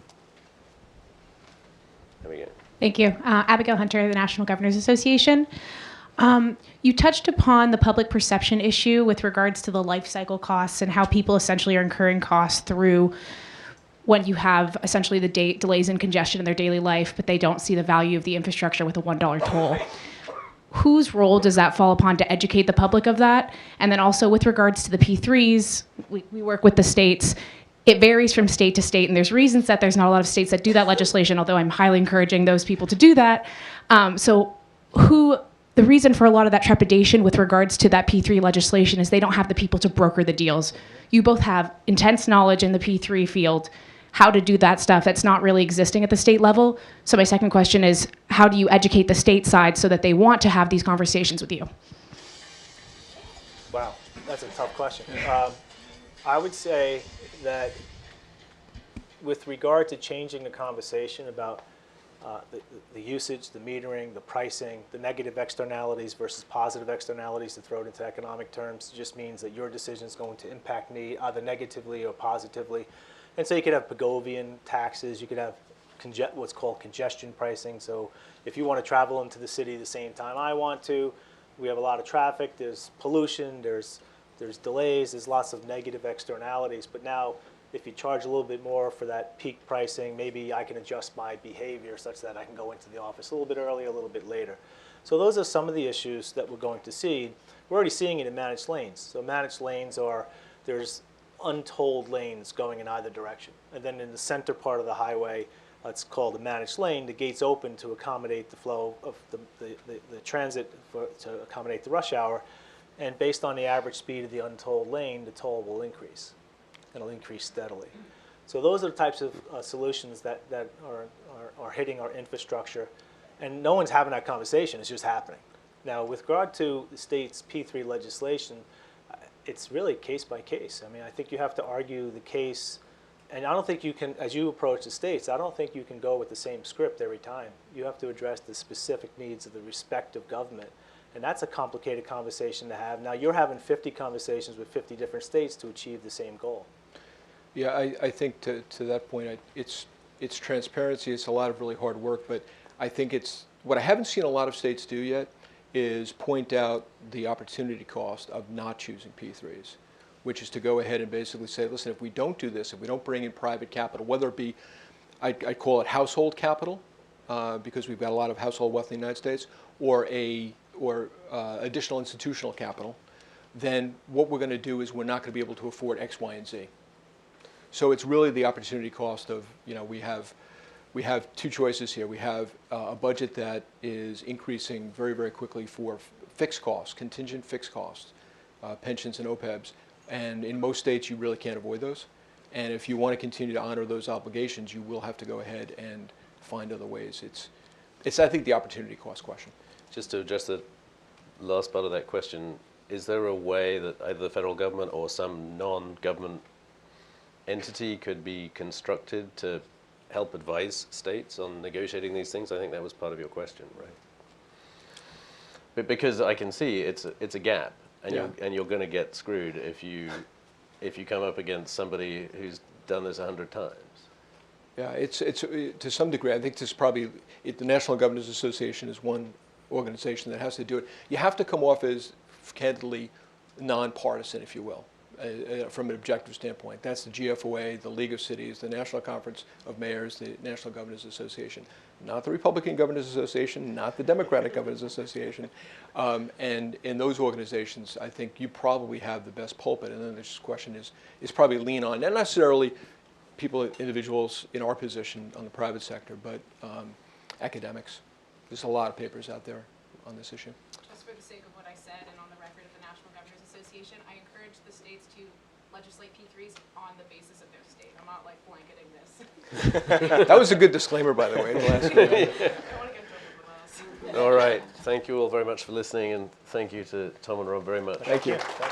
There we go. Thank you. Abigail Hunter, the National Governors Association. You touched upon the public perception issue with regards to the life cycle costs and how people essentially are incurring costs through when you have essentially the delays and congestion in their daily life, but they don't see the value of the infrastructure with a $1 toll. Whose role does that fall upon to educate the public of that? And then also with regards to the P3s, we work with the states. It varies from state to state, and there's reasons that there's not a lot of states that do that legislation, although I'm highly encouraging those people to do that. The reason for a lot of that trepidation with regards to that P3 legislation is they don't have the people to broker the deals. You both have intense knowledge in the P3 field. how to do that stuff that's not really existing at the state level. So my second question is, how do you educate the state side so that they want to have these conversations with you? Wow, that's a tough question. I would say that with regard to changing the conversation about the usage, the metering, the pricing, the negative externalities versus positive externalities, to throw it into economic terms, just means that your decision is going to impact me either negatively or positively. And so you could have Pigovian taxes, you could have what's called congestion pricing. So if you want to travel into the city the same time I want to, we have a lot of traffic, there's pollution, there's delays, there's lots of negative externalities. But now, if you charge a little bit more for that peak pricing, maybe I can adjust my behavior such that I can go into the office a little bit earlier, a little bit later. So those are some of the issues that we're going to see. We're already seeing it in managed lanes. So managed lanes there's untold lanes going in either direction. And then in the center part of the highway, it's called a managed lane, the gates open to accommodate the flow of the transit to accommodate the rush hour. And based on the average speed of the untold lane, the toll will increase. It'll increase steadily. So those are the types of solutions that are hitting our infrastructure. And no one's having that conversation, it's just happening. Now, with regard to the state's P3 legislation, it's really case by case. I mean, I think you have to argue the case, and I don't think you can, as you approach the states, I don't think you can go with the same script every time. You have to address the specific needs of the respective government. And that's a complicated conversation to have. Now, you're having 50 conversations with 50 different states to achieve the same goal. Yeah, I think to that point, it's transparency. It's a lot of really hard work, but I think what I haven't seen a lot of states do yet is point out the opportunity cost of not choosing P3s, which is to go ahead and basically say, listen, if we don't do this, if we don't bring in private capital, whether it be, I call it household capital, because we've got a lot of household wealth in the United States, or additional institutional capital, then what we're going to do is we're not going to be able to afford X, Y, and Z. So it's really the opportunity cost of, we have two choices here. We have a budget that is increasing very, very quickly for fixed costs, contingent fixed costs, pensions and OPEBs. And in most states, you really can't avoid those. And if you want to continue to honor those obligations, you will have to go ahead and find other ways. It's I think, the opportunity cost question. Just to address the last part of that question, is there a way that either the federal government or some non-government entity could be constructed to help advise states on negotiating these things? I think that was part of your question, right? But because I can see it's a gap, and you're going to get screwed if you come up against somebody who's done this 100 times. Yeah, it's to some degree. I think this is probably the National Governors Association is one organization that has to do it. You have to come off as candidly nonpartisan, if you will, from an objective standpoint. That's the GFOA, the League of Cities, the National Conference of Mayors, the National Governors Association, not the Republican Governors Association, not the Democratic Governors Association. And in those organizations, I think you probably have the best pulpit. And then this question is probably lean on, not necessarily individuals in our position on the private sector, but academics. There's a lot of papers out there on this issue. Just for the sake of what I said and on the record of the National Governors Association, I encourage the states to legislate P3s on the basis of their state. I'm not like blanketing this. That was a good disclaimer, by the way. The last I don't want to get in trouble with us. All right. Thank you all very much for listening, and thank you to Tom and Rob very much. Thank you. Thank you.